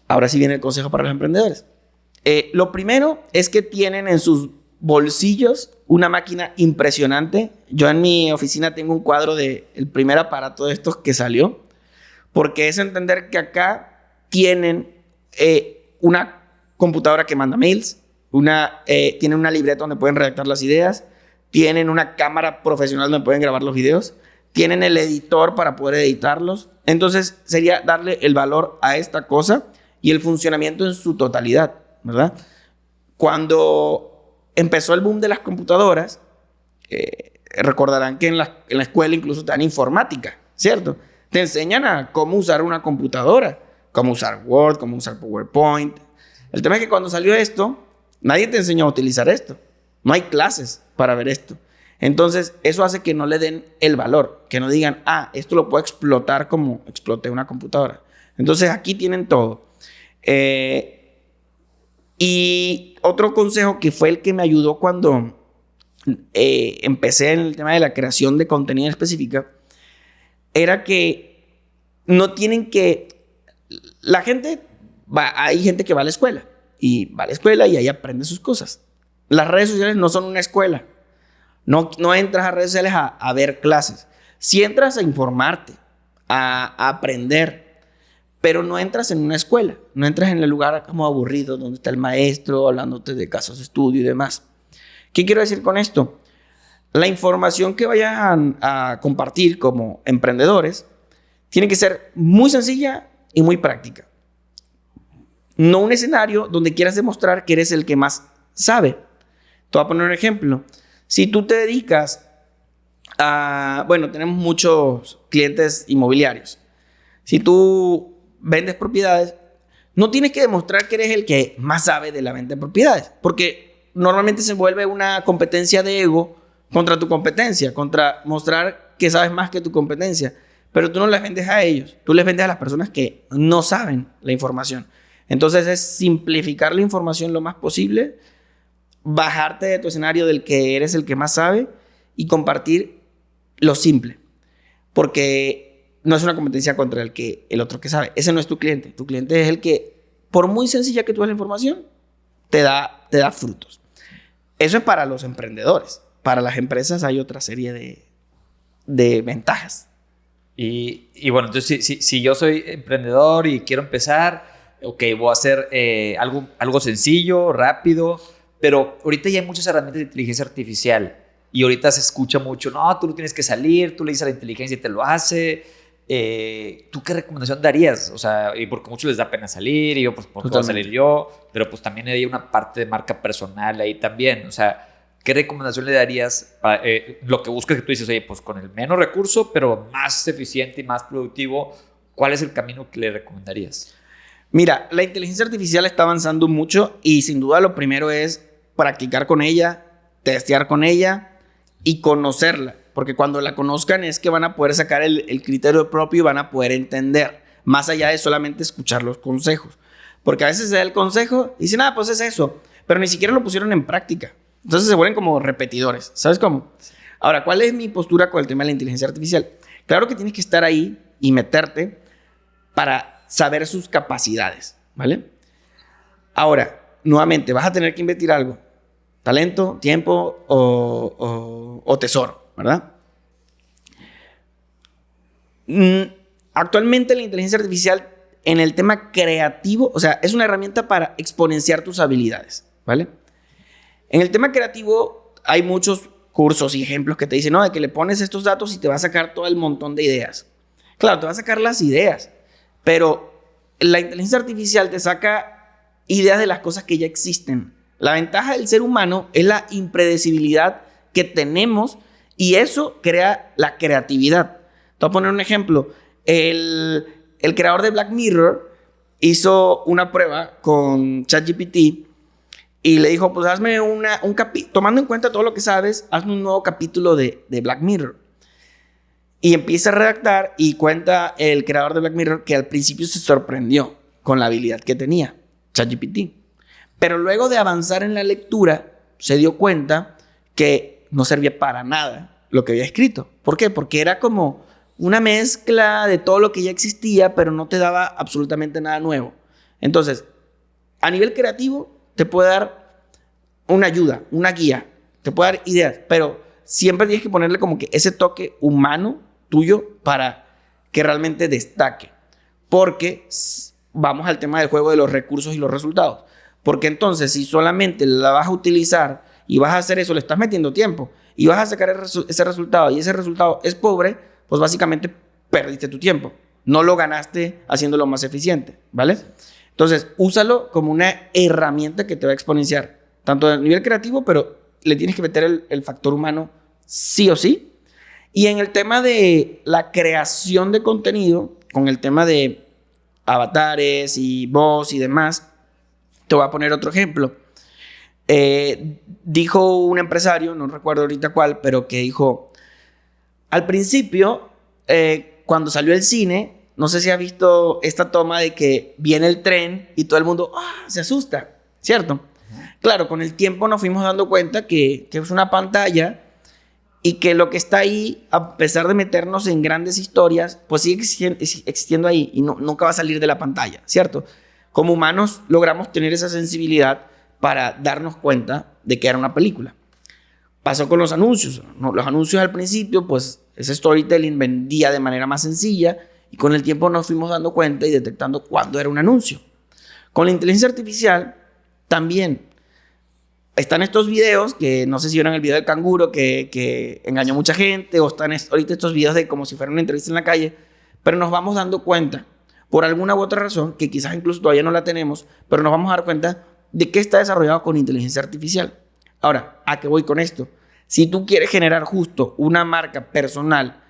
Ahora sí viene el consejo para los emprendedores. Lo primero es que tienen en sus bolsillos una máquina impresionante. Yo en mi oficina tengo un cuadro del primer aparato de estos que salió, porque es entender que acá tienen una computadora que manda mails, tienen una libreta donde pueden redactar las ideas, tienen una cámara profesional donde pueden grabar los videos, tienen el editor para poder editarlos. Entonces sería darle el valor a esta cosa y el funcionamiento en su totalidad, ¿verdad? Cuando empezó el boom de las computadoras, recordarán que en la escuela incluso te dan informática, ¿cierto? Te enseñan a cómo usar una computadora, cómo usar Word, cómo usar PowerPoint. El tema es que cuando salió esto, nadie te enseñó a utilizar esto. No hay clases. para ver esto. Entonces, eso hace que no le den el valor, que no digan, esto lo puedo explotar como exploté una computadora. Entonces, aquí tienen todo. Y otro consejo que fue el que me ayudó cuando empecé en el tema de la creación de contenido específica, era que no tienen que... hay gente que va a la escuela y ahí aprende sus cosas. Las redes sociales no son una escuela. No entras a redes sociales a ver clases. Sí entras a informarte, a aprender, pero no entras en una escuela. No entras en el lugar como aburrido donde está el maestro hablándote de casos de estudio y demás. ¿Qué quiero decir con esto? La información que vayan a compartir como emprendedores tiene que ser muy sencilla y muy práctica. No un escenario donde quieras demostrar que eres el que más sabe. Te voy a poner un ejemplo. Si tú te dedicas tenemos muchos clientes inmobiliarios. Si tú vendes propiedades, no tienes que demostrar que eres el que más sabe de la venta de propiedades, porque normalmente se vuelve una competencia de ego contra tu competencia, contra mostrar que sabes más que tu competencia. Pero tú no les vendes a ellos, tú les vendes a las personas que no saben la información. Entonces es simplificar la información lo más posible, bajarte de tu escenario del que eres el que más sabe y compartir lo simple. Porque no es una competencia contra el otro que sabe. Ese no es tu cliente. Tu cliente es el que, por muy sencilla que tú des la información, te da frutos. Eso es para los emprendedores. Para las empresas hay otra serie de ventajas. Y bueno, entonces si yo soy emprendedor y quiero empezar, ok, voy a hacer algo sencillo, rápido, pero ahorita ya hay muchas herramientas de inteligencia artificial y ahorita se escucha mucho, no, tú no tienes que salir, tú le dices a la inteligencia y te lo hace. ¿Tú qué recomendación darías? O sea, y porque a muchos les da pena salir y yo, pues, ¿por qué voy a salir yo? Pero pues también hay una parte de marca personal ahí también, o sea, ¿qué recomendación le darías para lo que buscas que tú dices, oye, pues con el menos recurso, pero más eficiente y más productivo? ¿Cuál es el camino que le recomendarías? Mira, la inteligencia artificial está avanzando mucho y sin duda lo primero es practicar con ella, testear con ella y conocerla. Porque cuando la conozcan es que van a poder sacar el criterio propio y van a poder entender, más allá de solamente escuchar los consejos. Porque a veces se da el consejo y dicen, pues es eso, pero ni siquiera lo pusieron en práctica. Entonces se vuelven como repetidores, ¿sabes cómo? Ahora, ¿cuál es mi postura con el tema de la inteligencia artificial? Claro que tienes que estar ahí y meterte para saber sus capacidades, ¿vale? Ahora, nuevamente, vas a tener que invertir algo. Talento, tiempo o tesoro, ¿verdad? Actualmente la inteligencia artificial en el tema creativo, o sea, es una herramienta para exponenciar tus habilidades, ¿vale? En el tema creativo hay muchos cursos y ejemplos que te dicen, no, de que le pones estos datos y te va a sacar todo el montón de ideas. Claro, te va a sacar las ideas, pero la inteligencia artificial te saca ideas de las cosas que ya existen. La ventaja del ser humano es la impredecibilidad que tenemos y eso crea la creatividad. Te voy a poner un ejemplo. El creador de Black Mirror hizo una prueba con ChatGPT y le dijo, pues hazme tomando en cuenta todo lo que sabes, hazme un nuevo capítulo de Black Mirror. Y empieza a redactar y cuenta el creador de Black Mirror que al principio se sorprendió con la habilidad que tenía ChatGPT. Pero luego de avanzar en la lectura, se dio cuenta que no servía para nada lo que había escrito. ¿Por qué? Porque era como una mezcla de todo lo que ya existía, pero no te daba absolutamente nada nuevo. Entonces, a nivel creativo, te puede dar una ayuda, una guía, te puede dar ideas, pero siempre tienes que ponerle como que ese toque humano tuyo para que realmente destaque. Porque vamos al tema del juego de los recursos y los resultados. Porque entonces, si solamente la vas a utilizar y vas a hacer eso, le estás metiendo tiempo y vas a sacar ese resultado y ese resultado es pobre, pues básicamente perdiste tu tiempo. No lo ganaste haciéndolo más eficiente, ¿vale? Entonces, úsalo como una herramienta que te va a exponenciar, tanto a nivel creativo, pero le tienes que meter el factor humano sí o sí. Y en el tema de la creación de contenido, con el tema de avatares y voz y demás, te voy a poner otro ejemplo. dijo un empresario, no recuerdo ahorita cuál, pero que dijo, al principio, cuando salió el cine, no sé si has visto esta toma de que viene el tren y todo el mundo se asusta, ¿cierto? Claro, con el tiempo nos fuimos dando cuenta que es una pantalla y que lo que está ahí, a pesar de meternos en grandes historias, pues sigue existiendo ahí y nunca va a salir de la pantalla, ¿cierto? Como humanos logramos tener esa sensibilidad para darnos cuenta de que era una película. Pasó con los anuncios. Los anuncios al principio, pues ese storytelling vendía de manera más sencilla y con el tiempo nos fuimos dando cuenta y detectando cuándo era un anuncio. Con la inteligencia artificial también están estos videos que no sé si vieron el video del canguro que engañó a mucha gente, o están ahorita estos videos de como si fuera una entrevista en la calle, pero nos vamos dando cuenta por alguna u otra razón, que quizás incluso todavía no la tenemos, pero nos vamos a dar cuenta de que está desarrollado con inteligencia artificial. Ahora, ¿a qué voy con esto? Si tú quieres generar justo una marca personal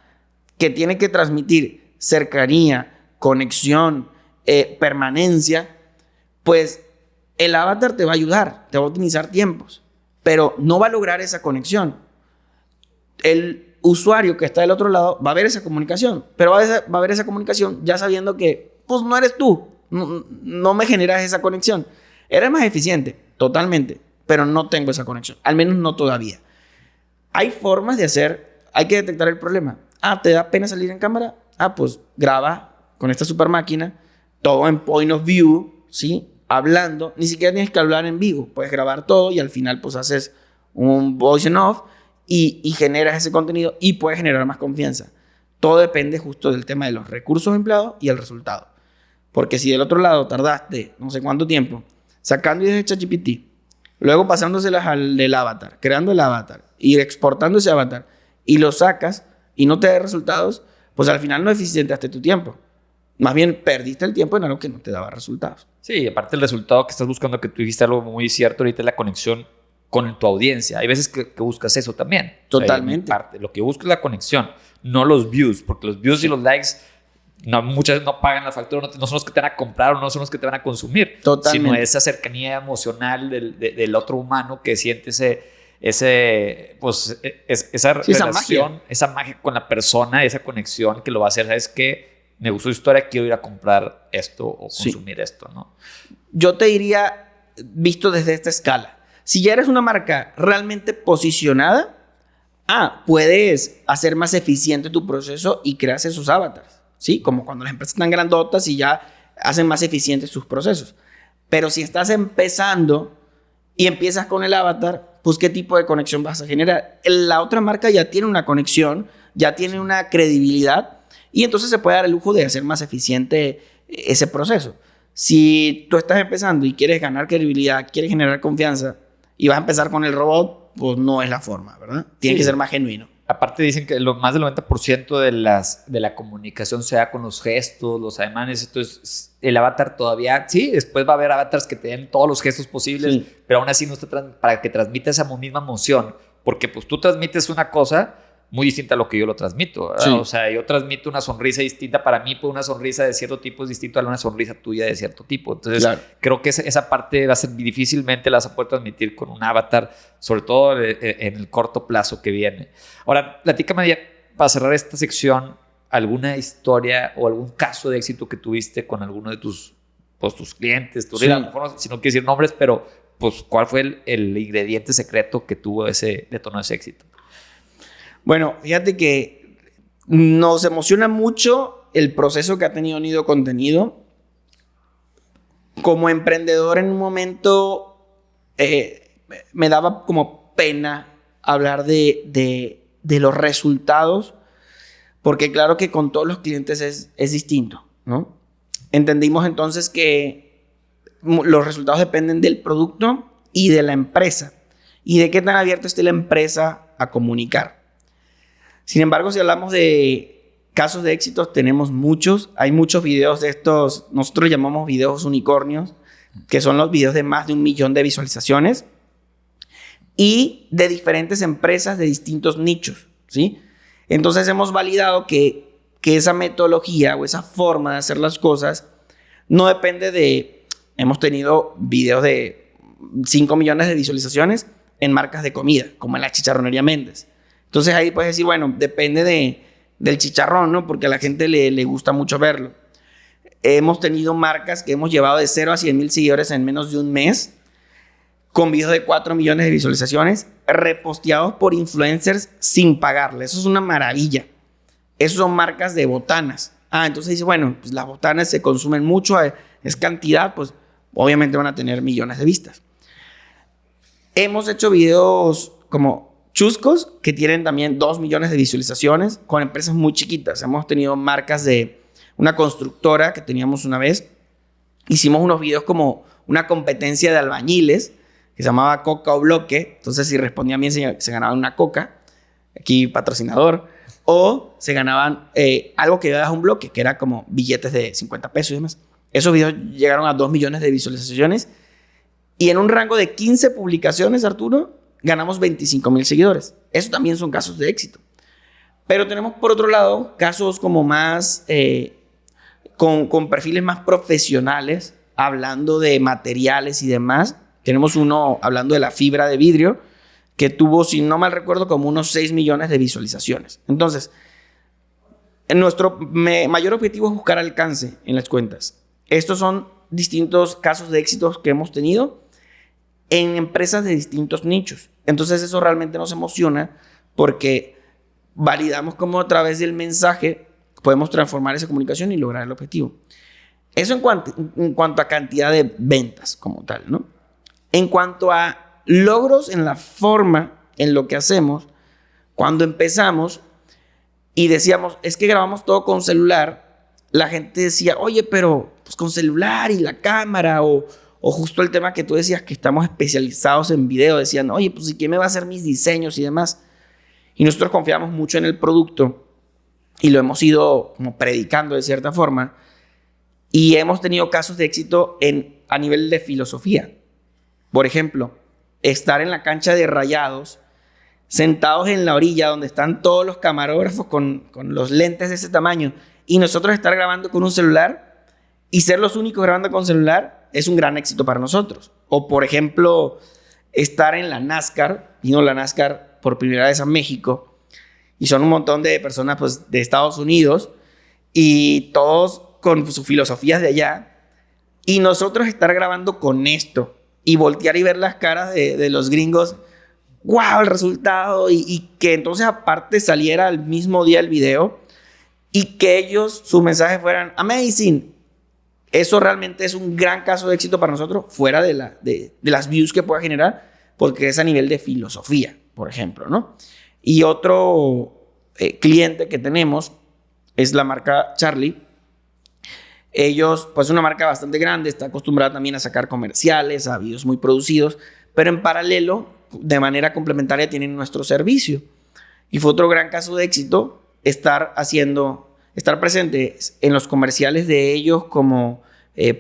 que tiene que transmitir cercanía, conexión, permanencia, pues el avatar te va a ayudar, te va a optimizar tiempos, pero no va a lograr esa conexión. El usuario que está del otro lado va a ver esa comunicación, pero va a ver esa comunicación ya sabiendo que pues no eres tú, no me generas esa conexión. Eres más eficiente, totalmente, pero no tengo esa conexión, al menos no todavía. Hay formas de hacer, hay que detectar el problema. ¿Te da pena salir en cámara? Pues graba con esta super máquina, todo en point of view, ¿sí? Hablando, ni siquiera tienes que hablar en vivo, puedes grabar todo y al final pues haces un voice and off y generas ese contenido y puedes generar más confianza. Todo depende justo del tema de los recursos empleados y el resultado. Porque si del otro lado tardaste no sé cuánto tiempo sacando ideas de ChatGPT, luego pasándoselas al del avatar, creando el avatar y exportando ese avatar y lo sacas y no te da resultados, pues al final no eficientaste tu tiempo. Más bien perdiste el tiempo en algo que no te daba resultados. Sí, aparte el resultado que estás buscando, que tú dijiste algo muy cierto ahorita, es la conexión con tu audiencia. Hay veces que buscas eso también. Totalmente. O sea, lo que buscas es la conexión, no los views, porque los views y los likes muchas veces no pagan la factura, no son los que te van a comprar o no son los que te van a consumir. Totalmente. Sino esa cercanía emocional del otro humano que siente esa relación, esa magia con la persona, esa conexión que lo va a hacer. ¿Sabes qué? Me gustó su historia, quiero ir a comprar esto o consumir esto, ¿no? Yo te diría, visto desde esta escala, si ya eres una marca realmente posicionada, puedes hacer más eficiente tu proceso y creas esos avatars, ¿sí? Como cuando las empresas están grandotas y ya hacen más eficientes sus procesos. Pero si estás empezando y empiezas con el avatar, pues ¿qué tipo de conexión vas a generar? La otra marca ya tiene una conexión, ya tiene una credibilidad y entonces se puede dar el lujo de hacer más eficiente ese proceso. Si tú estás empezando y quieres ganar credibilidad, quieres generar confianza y vas a empezar con el robot, pues no es la forma, ¿verdad? Tiene que ser más genuino. Aparte dicen que más del 90% de la comunicación se da con los gestos, los ademanes. Entonces el avatar todavía, sí, después va a haber avatars que te den todos los gestos posibles, pero aún así no está para que transmita esa misma emoción, porque pues tú transmites una cosa muy distinta a lo que yo lo transmito, ¿verdad? Sí. O sea, yo transmito una sonrisa distinta. Para mí, pues una sonrisa de cierto tipo es distinto a una sonrisa tuya de cierto tipo. Entonces, creo que esa parte va a ser difícilmente la vas a poder transmitir con un avatar, sobre todo en el corto plazo que viene. Ahora, platícame ya, para cerrar esta sección, alguna historia o algún caso de éxito que tuviste con alguno de tus clientes. A lo mejor, si no quieres decir nombres, pero pues, ¿cuál fue el ingrediente secreto que detonó ese éxito? Bueno, fíjate que nos emociona mucho el proceso que ha tenido Nido Contenido. Como emprendedor en un momento me daba como pena hablar de los resultados, porque claro que con todos los clientes es distinto, ¿no? Entendimos entonces que los resultados dependen del producto y de la empresa y de qué tan abierta esté la empresa a comunicar. Sin embargo, si hablamos de casos de éxitos, tenemos muchos. Hay muchos videos de estos, nosotros llamamos videos unicornios, que son los videos de más de 1 millón de visualizaciones y de diferentes empresas de distintos nichos, ¿sí? Entonces hemos validado que esa metodología o esa forma de hacer las cosas no depende de... Hemos tenido videos de 5 millones de visualizaciones en marcas de comida, como en la Chicharronería Méndez. Entonces ahí puedes decir, bueno, depende del chicharrón, ¿no? Porque a la gente le gusta mucho verlo. Hemos tenido marcas que hemos llevado de 0 a 100 mil seguidores en menos de un mes, con videos de 4 millones de visualizaciones, reposteados por influencers sin pagarle. Eso es una maravilla. Esas son marcas de botanas. Entonces dice, bueno, pues las botanas se consumen mucho, es cantidad, pues obviamente van a tener millones de vistas. Hemos hecho videos como chuscos que tienen también 2 millones de visualizaciones con empresas muy chiquitas. Hemos tenido marcas de una constructora que teníamos una vez. Hicimos unos videos como una competencia de albañiles que se llamaba Coca o Bloque. Entonces, si respondían bien, se ganaban una Coca. Aquí, patrocinador. O se ganaban algo que daba un bloque, que era como billetes de 50 pesos y demás. Esos videos llegaron a 2 millones de visualizaciones. Y en un rango de 15 publicaciones, Arturo, ganamos 25 mil seguidores. Eso también son casos de éxito. Pero tenemos, por otro lado, casos como más... con perfiles más profesionales, hablando de materiales y demás. Tenemos uno hablando de la fibra de vidrio, que tuvo, si no mal recuerdo, como unos 6 millones de visualizaciones. Entonces, nuestro mayor objetivo es buscar alcance en las cuentas. Estos son distintos casos de éxitos que hemos tenido en empresas de distintos nichos. Entonces, eso realmente nos emociona porque validamos cómo a través del mensaje podemos transformar esa comunicación y lograr el objetivo. Eso en cuanto a cantidad de ventas como tal, ¿no? En cuanto a logros en la forma en lo que hacemos, cuando empezamos y decíamos, es que grabamos todo con celular, la gente decía, oye, pero pues con celular y la cámara, o justo el tema que tú decías, que estamos especializados en video, decían, oye, pues ¿y quién me va a hacer mis diseños y demás? Y nosotros confiamos mucho en el producto y lo hemos ido como predicando de cierta forma, y hemos tenido casos de éxito a nivel de filosofía. Por ejemplo, estar en la cancha de Rayados, sentados en la orilla donde están todos los camarógrafos con los lentes de ese tamaño, y nosotros estar grabando con un celular y ser los únicos grabando con celular, es un gran éxito para nosotros. O, por ejemplo, estar en la NASCAR, vino la NASCAR por primera vez a México, y son un montón de personas pues, de Estados Unidos, y todos con sus filosofías de allá, y nosotros estar grabando con esto, y voltear y ver las caras de los gringos, ¡wow! El resultado, y que entonces aparte saliera al mismo día el video, y que ellos, sus mensajes fueran amazing. Eso realmente es un gran caso de éxito para nosotros, fuera de las views que pueda generar, porque es a nivel de filosofía, por ejemplo, ¿no? Y otro cliente que tenemos es la marca Charlie. Ellos, pues es una marca bastante grande, está acostumbrada también a sacar comerciales, a videos muy producidos, pero en paralelo, de manera complementaria, tienen nuestro servicio. Y fue otro gran caso de éxito estar presente en los comerciales de ellos como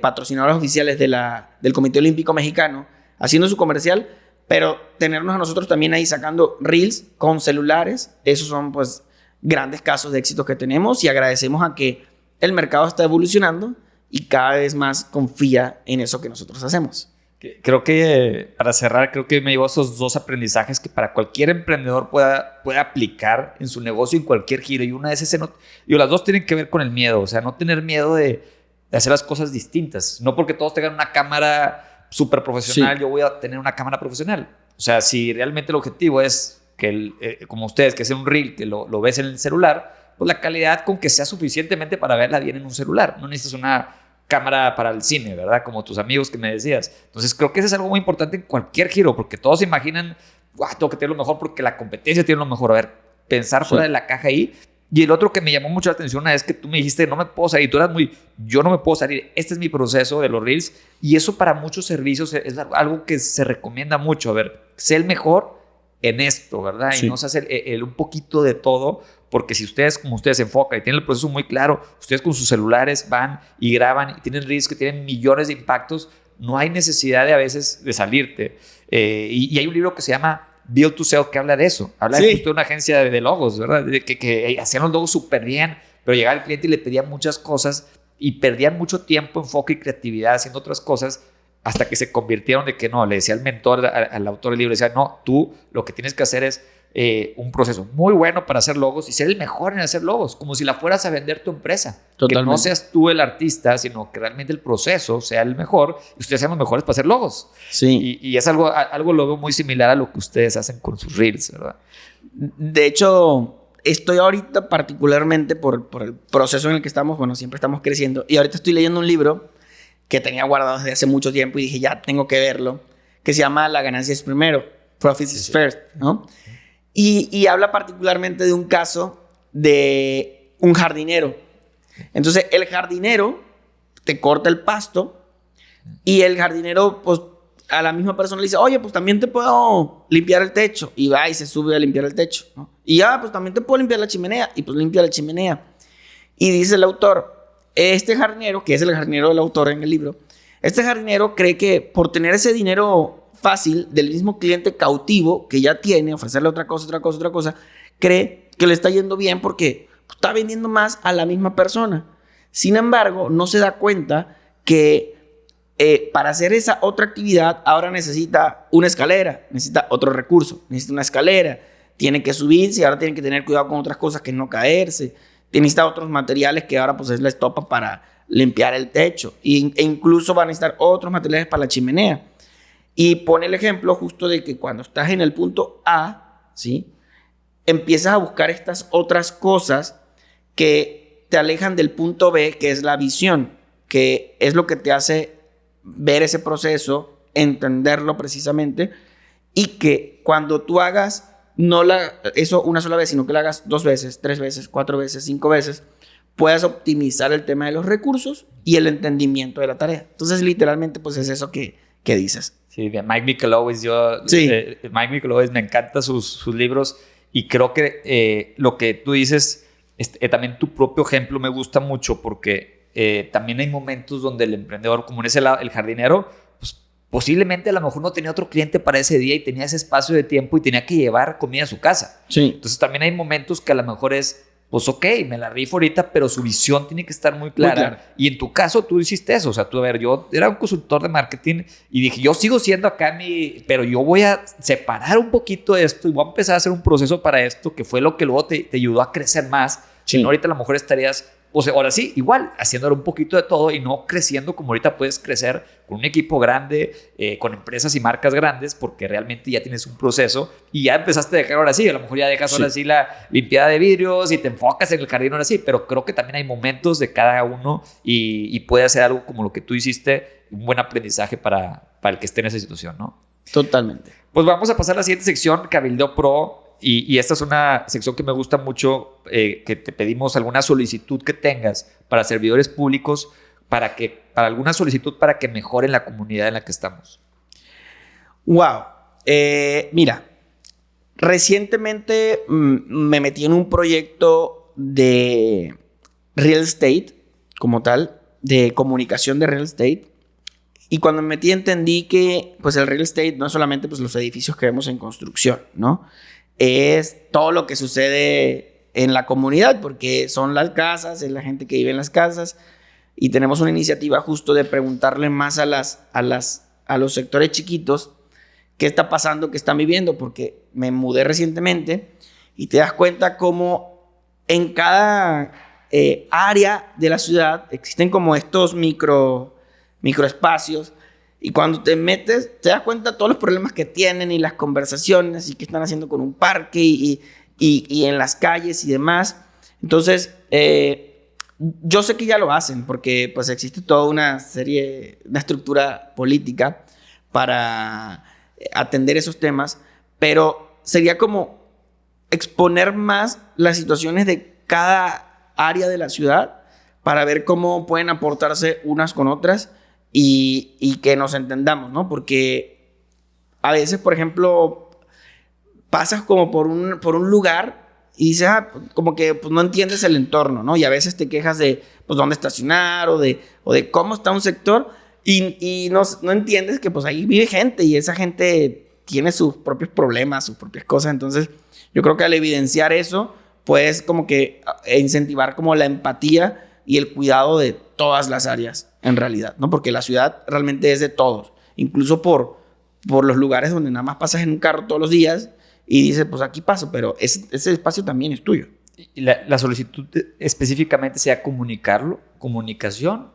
patrocinadores oficiales del Comité Olímpico Mexicano, haciendo su comercial, pero tenernos a nosotros también ahí sacando reels con celulares. Esos son pues grandes casos de éxito que tenemos, y agradecemos a que el mercado está evolucionando y cada vez más confía en eso que nosotros hacemos. Creo que, para cerrar, creo que me llevo esos dos aprendizajes que para cualquier emprendedor pueda aplicar en su negocio, en cualquier giro. Y una de esas, las dos tienen que ver con el miedo. O sea, no tener miedo de hacer las cosas distintas. No porque todos tengan una cámara súper profesional, sí, yo voy a tener una cámara profesional. O sea, si realmente el objetivo es que, como ustedes, que sea un reel, que lo ves en el celular, pues la calidad con que sea suficientemente para verla bien en un celular. No necesitas una cámara para el cine, ¿verdad? Como tus amigos que me decías. Entonces, creo que eso es algo muy importante en cualquier giro, porque todos se imaginan, tengo que tener lo mejor porque la competencia tiene lo mejor. A ver, pensar fuera de la caja ahí. Y el otro que me llamó mucho la atención una vez que tú me dijiste, no me puedo salir. Tú eras yo no me puedo salir. Este es mi proceso de los reels. Y eso para muchos servicios es algo que se recomienda mucho. A ver, sé el mejor en esto, ¿verdad? Sí. Y no se hace un poquito de todo, porque si ustedes, como ustedes se enfocan y tienen el proceso muy claro, ustedes con sus celulares van y graban y tienen reels que tienen millones de impactos, no hay necesidad de a veces de salirte. Y hay un libro que se llama Build to Sell que habla de eso. Habla de justo de una agencia de logos, ¿verdad? Que hacían los logos súper bien, pero llegaba el cliente y le pedían muchas cosas y perdían mucho tiempo, enfoque y creatividad haciendo otras cosas. hasta que se convirtieron de que no, le decía el mentor al autor del libro, decía, no, tú lo que tienes que hacer es un proceso muy bueno para hacer logos y ser el mejor en hacer logos, como si la fueras a vender tu empresa. Totalmente. Que no seas tú el artista, sino que realmente el proceso sea el mejor y ustedes sean los mejores para hacer logos. Sí. Y es algo lo veo muy similar a lo que ustedes hacen con sus reels, ¿verdad? De hecho, estoy ahorita particularmente por el proceso en el que estamos, bueno, siempre estamos creciendo, y ahorita estoy leyendo un libro que tenía guardado desde hace mucho tiempo y dije, ya tengo que verlo, que se llama La ganancia es primero, Profits is first, ¿no? Y habla particularmente de un caso de un jardinero. Entonces, el jardinero te corta el pasto y el jardinero, pues, a la misma persona le dice, oye, pues también te puedo limpiar el techo. Y va y se sube a limpiar el techo, ¿no? Y pues también te puedo limpiar la chimenea. Y pues limpia la chimenea. Y dice el autor, este jardinero, que es el jardinero del autor en el libro, este jardinero cree que por tener ese dinero fácil del mismo cliente cautivo que ya tiene, ofrecerle otra cosa, cree que le está yendo bien porque está vendiendo más a la misma persona. Sin embargo, no se da cuenta que para hacer esa otra actividad ahora necesita una escalera, necesita otro recurso, necesita una escalera, tiene que subirse y ahora tiene que tener cuidado con otras cosas que no caerse, necesita otros materiales que ahora pues es la estopa para limpiar el techo e incluso va a necesitar otros materiales para la chimenea. Y pone el ejemplo justo de que cuando estás en el punto A, ¿sí?, empiezas a buscar estas otras cosas que te alejan del punto B, que es la visión, que es lo que te hace ver ese proceso, entenderlo precisamente, y que cuando tú hagas eso una sola vez, sino que lo hagas 2 veces, 3 veces, 4 veces, 5 veces, puedas optimizar el tema de los recursos y el entendimiento de la tarea. Entonces, literalmente, pues es eso que dices. Sí, de Mike Michalowicz, Mike Michalowicz, me encantan sus libros y creo que lo que tú dices, también tu propio ejemplo me gusta mucho porque también hay momentos donde el emprendedor, como es el jardinero, pues posiblemente a lo mejor no tenía otro cliente para ese día y tenía ese espacio de tiempo y tenía que llevar comida a su casa. Sí. Entonces también hay momentos que a lo mejor es, pues ok, me la rifo ahorita, pero su visión tiene que estar muy clara. Muy clara. Y en tu caso tú hiciste eso. O sea, tú, a ver, yo era un consultor de marketing y dije, yo sigo siendo acá pero yo voy a separar un poquito esto y voy a empezar a hacer un proceso para esto, que fue lo que luego te ayudó a crecer más. Sí. Si no, ahorita a lo mejor estarías, o sea, ahora sí, igual, haciéndolo un poquito de todo y no creciendo como ahorita puedes crecer con un equipo grande, con empresas y marcas grandes, porque realmente ya tienes un proceso y ya empezaste a dejar ahora sí, a lo mejor ya dejas ahora sí la limpiada de vidrios y te enfocas en el jardín ahora sí, pero creo que también hay momentos de cada uno y puede hacer algo como lo que tú hiciste, un buen aprendizaje para el que esté en esa situación, ¿no? Totalmente. Pues vamos a pasar a la siguiente sección, Cabildeo Pro. Y esta es una sección que me gusta mucho, que te pedimos alguna solicitud que tengas para servidores públicos, para alguna solicitud para que mejoren la comunidad en la que estamos. Wow. Mira, recientemente me metí en un proyecto de real estate, como tal, de comunicación de real estate. Y cuando me metí entendí que pues, el real estate no es solamente pues, los edificios que vemos en construcción, ¿no? Es todo lo que sucede en la comunidad, porque son las casas, es la gente que vive en las casas, y tenemos una iniciativa justo de preguntarle más a los sectores chiquitos qué está pasando, qué están viviendo, porque me mudé recientemente y te das cuenta cómo en cada área de la ciudad existen como estos microespacios. Y cuando te metes, te das cuenta de todos los problemas que tienen y las conversaciones y qué están haciendo con un parque y en las calles y demás. Entonces, yo sé que ya lo hacen porque pues existe toda una estructura política para atender esos temas, pero sería como exponer más las situaciones de cada área de la ciudad para ver cómo pueden aportarse unas con otras y que nos entendamos, ¿no? Porque a veces, por ejemplo, pasas como por un lugar y dices, como que pues, no entiendes el entorno, ¿no? Y a veces te quejas de pues, dónde estacionar o de cómo está un sector y no entiendes que pues ahí vive gente y esa gente tiene sus propios problemas, sus propias cosas. Entonces, yo creo que al evidenciar eso, puedes como que incentivar como la empatía y el cuidado de todas las áreas en realidad, ¿no? Porque la ciudad realmente es de todos. incluso por los lugares donde nada más pasas en un carro todos los días y dices, pues aquí paso, pero ese espacio también es tuyo. ¿Y la solicitud específicamente sea comunicarlo? ¿Comunicación?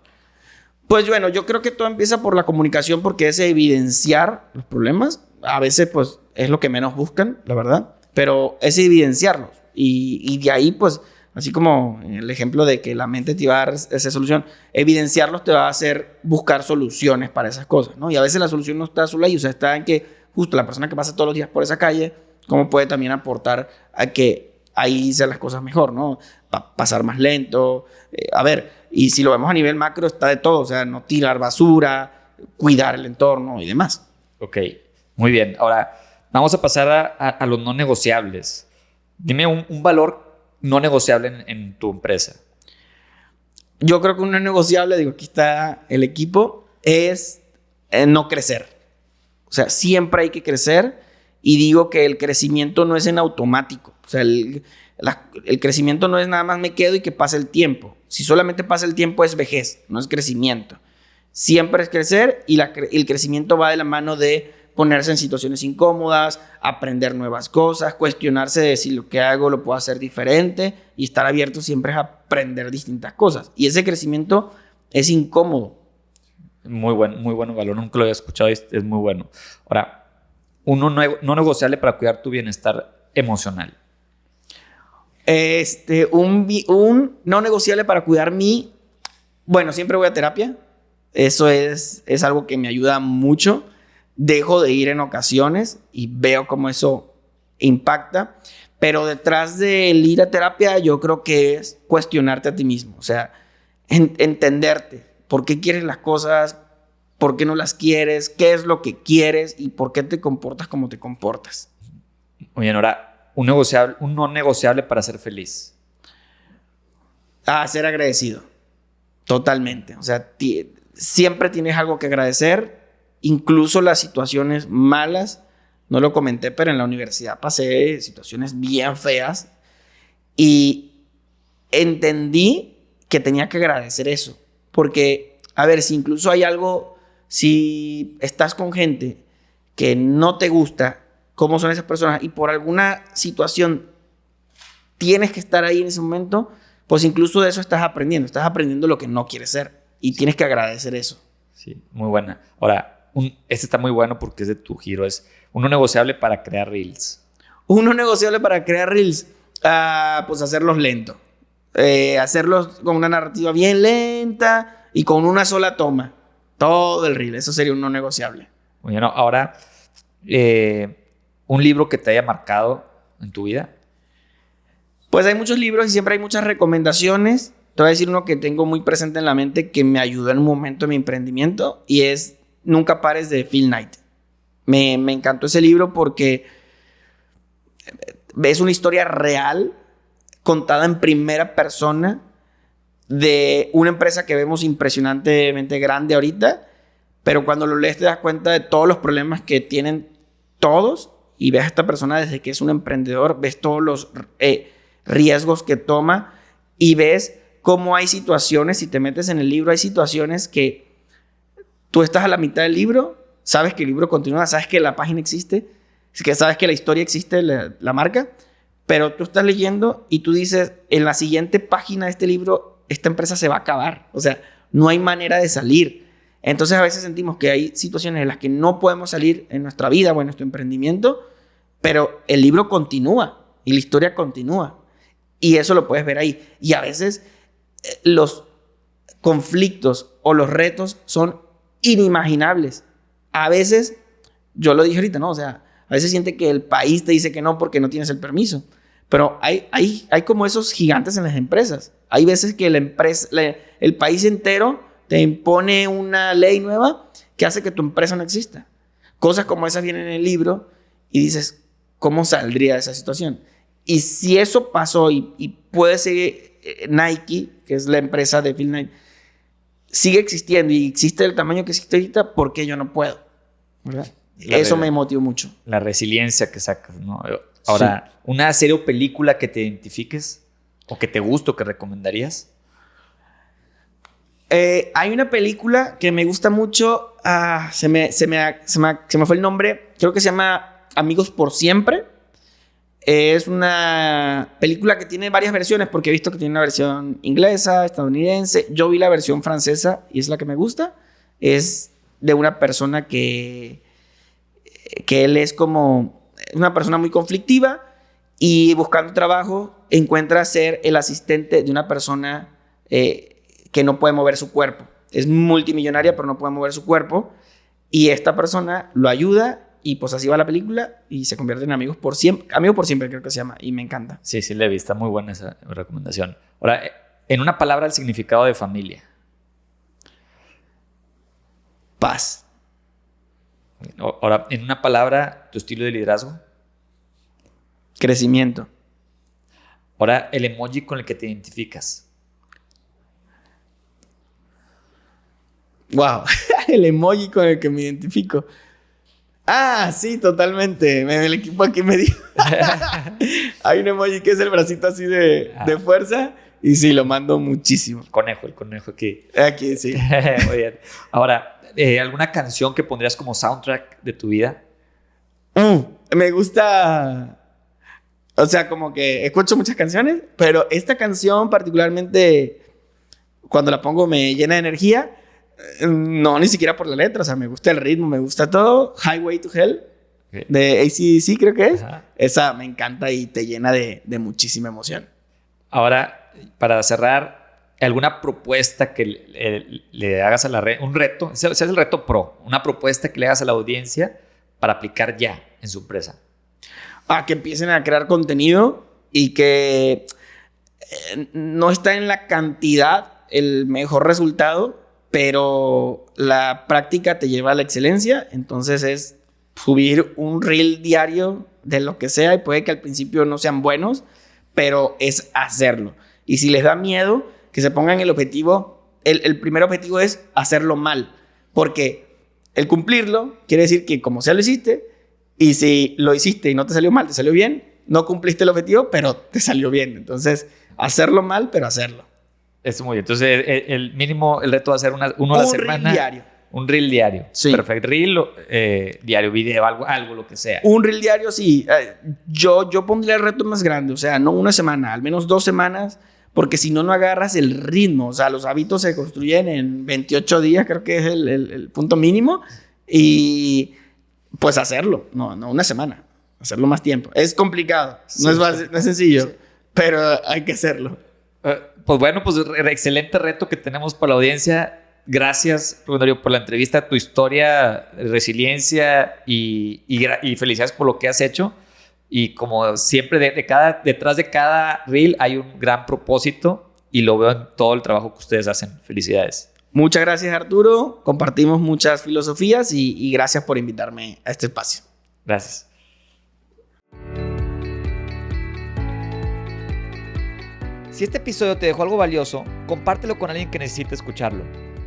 Pues bueno, yo creo que todo empieza por la comunicación porque es evidenciar los problemas. A veces pues es lo que menos buscan, la verdad, pero es evidenciarlos. Y de ahí pues, así como el ejemplo de que la mente te va a dar esa solución, evidenciarlos te va a hacer buscar soluciones para esas cosas, ¿no? Y a veces la solución no está solo ahí, o sea, está en que justo la persona que pasa todos los días por esa calle, cómo puede también aportar a que ahí sean las cosas mejor, ¿no? Pasar más lento. A ver, y si lo vemos a nivel macro, está de todo. O sea, no tirar basura, cuidar el entorno y demás. Ok, muy bien. Ahora, vamos a pasar a los no negociables. Dime un valor no negociable en tu empresa. Yo creo que un no negociable, digo, aquí está el equipo, es no crecer. O sea, siempre hay que crecer y digo que el crecimiento no es en automático. O sea, el crecimiento no es nada más me quedo y que pase el tiempo. Si solamente pasa el tiempo es vejez, no es crecimiento. Siempre es crecer y el crecimiento va de la mano de ponerse en situaciones incómodas, aprender nuevas cosas, cuestionarse de si lo que hago lo puedo hacer diferente y estar abierto siempre a aprender distintas cosas. Y ese crecimiento es incómodo. Muy bueno valor, nunca lo había escuchado y es muy bueno. Ahora, uno no negociable para cuidar tu bienestar emocional. Un no negociable para cuidar bueno, siempre voy a terapia. Eso es algo que me ayuda mucho. Dejo de ir en ocasiones y veo cómo eso impacta. Pero detrás del ir a terapia, yo creo que es cuestionarte a ti mismo. O sea, entenderte. ¿Por qué quieres las cosas? ¿Por qué no las quieres? ¿Qué es lo que quieres? ¿Y por qué te comportas como te comportas? Muy bien, ahora, un no negociable para ser feliz. Ser agradecido. Totalmente. O sea, siempre tienes algo que agradecer. Incluso las situaciones malas. No lo comenté, pero en la universidad pasé situaciones bien feas. Y entendí que tenía que agradecer eso. Porque, a ver, si incluso hay algo, si estás con gente que no te gusta cómo son esas personas y por alguna situación tienes que estar ahí en ese momento, pues incluso de eso estás aprendiendo lo que no quieres ser y tienes que agradecer eso. Sí, muy buena. Ahora, este está muy bueno porque es de tu giro, es uno negociable para crear reels. Uno negociable para crear reels, pues hacerlos lento. Hacerlos con una narrativa bien lenta y con una sola toma. Todo el reel. Eso sería un no negociable. Bueno, ahora, un libro que te haya marcado en tu vida. Pues hay muchos libros y siempre hay muchas recomendaciones. Te voy a decir uno que tengo muy presente en la mente que me ayudó en un momento de mi emprendimiento y es Nunca pares de Phil Knight. Me encantó ese libro porque es una historia real contada en primera persona de una empresa que vemos impresionantemente grande ahorita, pero cuando lo lees te das cuenta de todos los problemas que tienen todos y ves a esta persona desde que es un emprendedor, ves todos los riesgos que toma y ves cómo hay situaciones, si te metes en el libro, hay situaciones que tú estás a la mitad del libro, sabes que el libro continúa, sabes que la página existe, que sabes que la historia existe, la marca, pero tú estás leyendo y tú dices, en la siguiente página de este libro, esta empresa se va a acabar. O sea, no hay manera de salir. Entonces a veces sentimos que hay situaciones en las que no podemos salir en nuestra vida o en nuestro emprendimiento, pero el libro continúa y la historia continúa. Y eso lo puedes ver ahí. Y a veces los conflictos o los retos son inimaginables. A veces, yo lo dije ahorita, ¿no? O sea, a veces siente que el país te dice que no porque no tienes el permiso. Pero hay como esos gigantes en las empresas. Hay veces que el país entero te impone una ley nueva que hace que tu empresa no exista. Cosas como esas vienen en el libro y dices, ¿cómo saldría de esa situación? Y si eso pasó y puede ser Nike, que es la empresa de Phil Knight, sigue existiendo y existe el tamaño que existe ahorita, ¿por qué yo no puedo? ¿Verdad? Eso me motivó mucho. La resiliencia que sacas, ¿no? Ahora, sí. ¿Una serie o película que te identifiques o que te guste o que recomendarías? Hay una película que me gusta mucho. Se me fue el nombre. Creo que se llama Amigos por Siempre. Es una película que tiene varias versiones, porque he visto que tiene una versión inglesa, estadounidense. Yo vi la versión francesa y es la que me gusta. Es de una persona que él es como una persona muy conflictiva y buscando trabajo encuentra ser el asistente de una persona que no puede mover su cuerpo. Es multimillonaria, pero no puede mover su cuerpo. Y esta persona lo ayuda y pues así va la película y se convierte en amigos por siempre. Amigos por siempre creo que se llama y me encanta. Sí, la he visto. Muy buena esa recomendación. Ahora, en una palabra, el significado de familia. Paz. Ahora, en una palabra, tu estilo de liderazgo. Crecimiento. Ahora, el emoji con el que te identificas. Wow, el emoji con el que me identifico. Sí, totalmente. El equipo aquí me dijo. Hay un emoji que es el bracito así de fuerza. Y sí, lo mando muchísimo. El conejo aquí. Aquí, sí. Muy bien. Ahora, ¿alguna canción que pondrías como soundtrack de tu vida? Me gusta. O sea, como que escucho muchas canciones, pero esta canción particularmente, cuando la pongo me llena de energía. No, ni siquiera por la letra. O sea, me gusta el ritmo, me gusta todo. Highway to Hell, okay, de AC/DC creo que es. Ajá. Esa me encanta y te llena de muchísima emoción. Ahora, para cerrar, ¿alguna propuesta que le hagas a la red? Un reto, ese es el reto pro. Una propuesta que le hagas a la audiencia para aplicar ya en su empresa. Que empiecen a crear contenido y que no está en la cantidad el mejor resultado, pero la práctica te lleva a la excelencia. Entonces es subir un reel diario de lo que sea y puede que al principio no sean buenos, pero es hacerlo. Y si les da miedo, que se pongan el objetivo. El primer objetivo es hacerlo mal, porque el cumplirlo quiere decir que como sea lo hiciste, y si lo hiciste y no te salió mal, te salió bien, no cumpliste el objetivo, pero te salió bien. Entonces, hacerlo mal, pero hacerlo. Eso muy bien. Entonces, el mínimo, el reto va a ser uno a la semana. Un reel diario. Un reel diario. Sí. Perfecto. Reel, diario, video, algo lo que sea. Un reel diario, sí. Yo pondría el reto más grande. O sea, no una semana, al menos 2 semanas, porque si no, no agarras el ritmo. O sea, los hábitos se construyen en 28 días, creo que es el punto mínimo. Y pues hacerlo. No una semana. Hacerlo más tiempo. Es complicado. Sí, no es sencillo. Sí. Pero hay que hacerlo. Pues bueno, pues excelente reto que tenemos para la audiencia. Gracias, Rubén Darío, por la entrevista, tu historia, resiliencia y felicidades por lo que has hecho. Y como siempre, detrás de cada reel hay un gran propósito y lo veo en todo el trabajo que ustedes hacen. Felicidades. Muchas gracias, Arturo. Compartimos muchas filosofías y gracias por invitarme a este espacio. Gracias. Si este episodio te dejó algo valioso, compártelo con alguien que necesite escucharlo.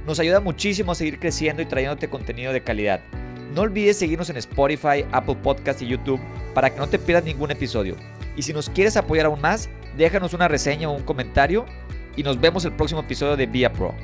Nos ayuda muchísimo a seguir creciendo y trayéndote contenido de calidad. No olvides seguirnos en Spotify, Apple Podcasts y YouTube para que no te pierdas ningún episodio. Y si nos quieres apoyar aún más, déjanos una reseña o un comentario y nos vemos el próximo episodio de Via Pro.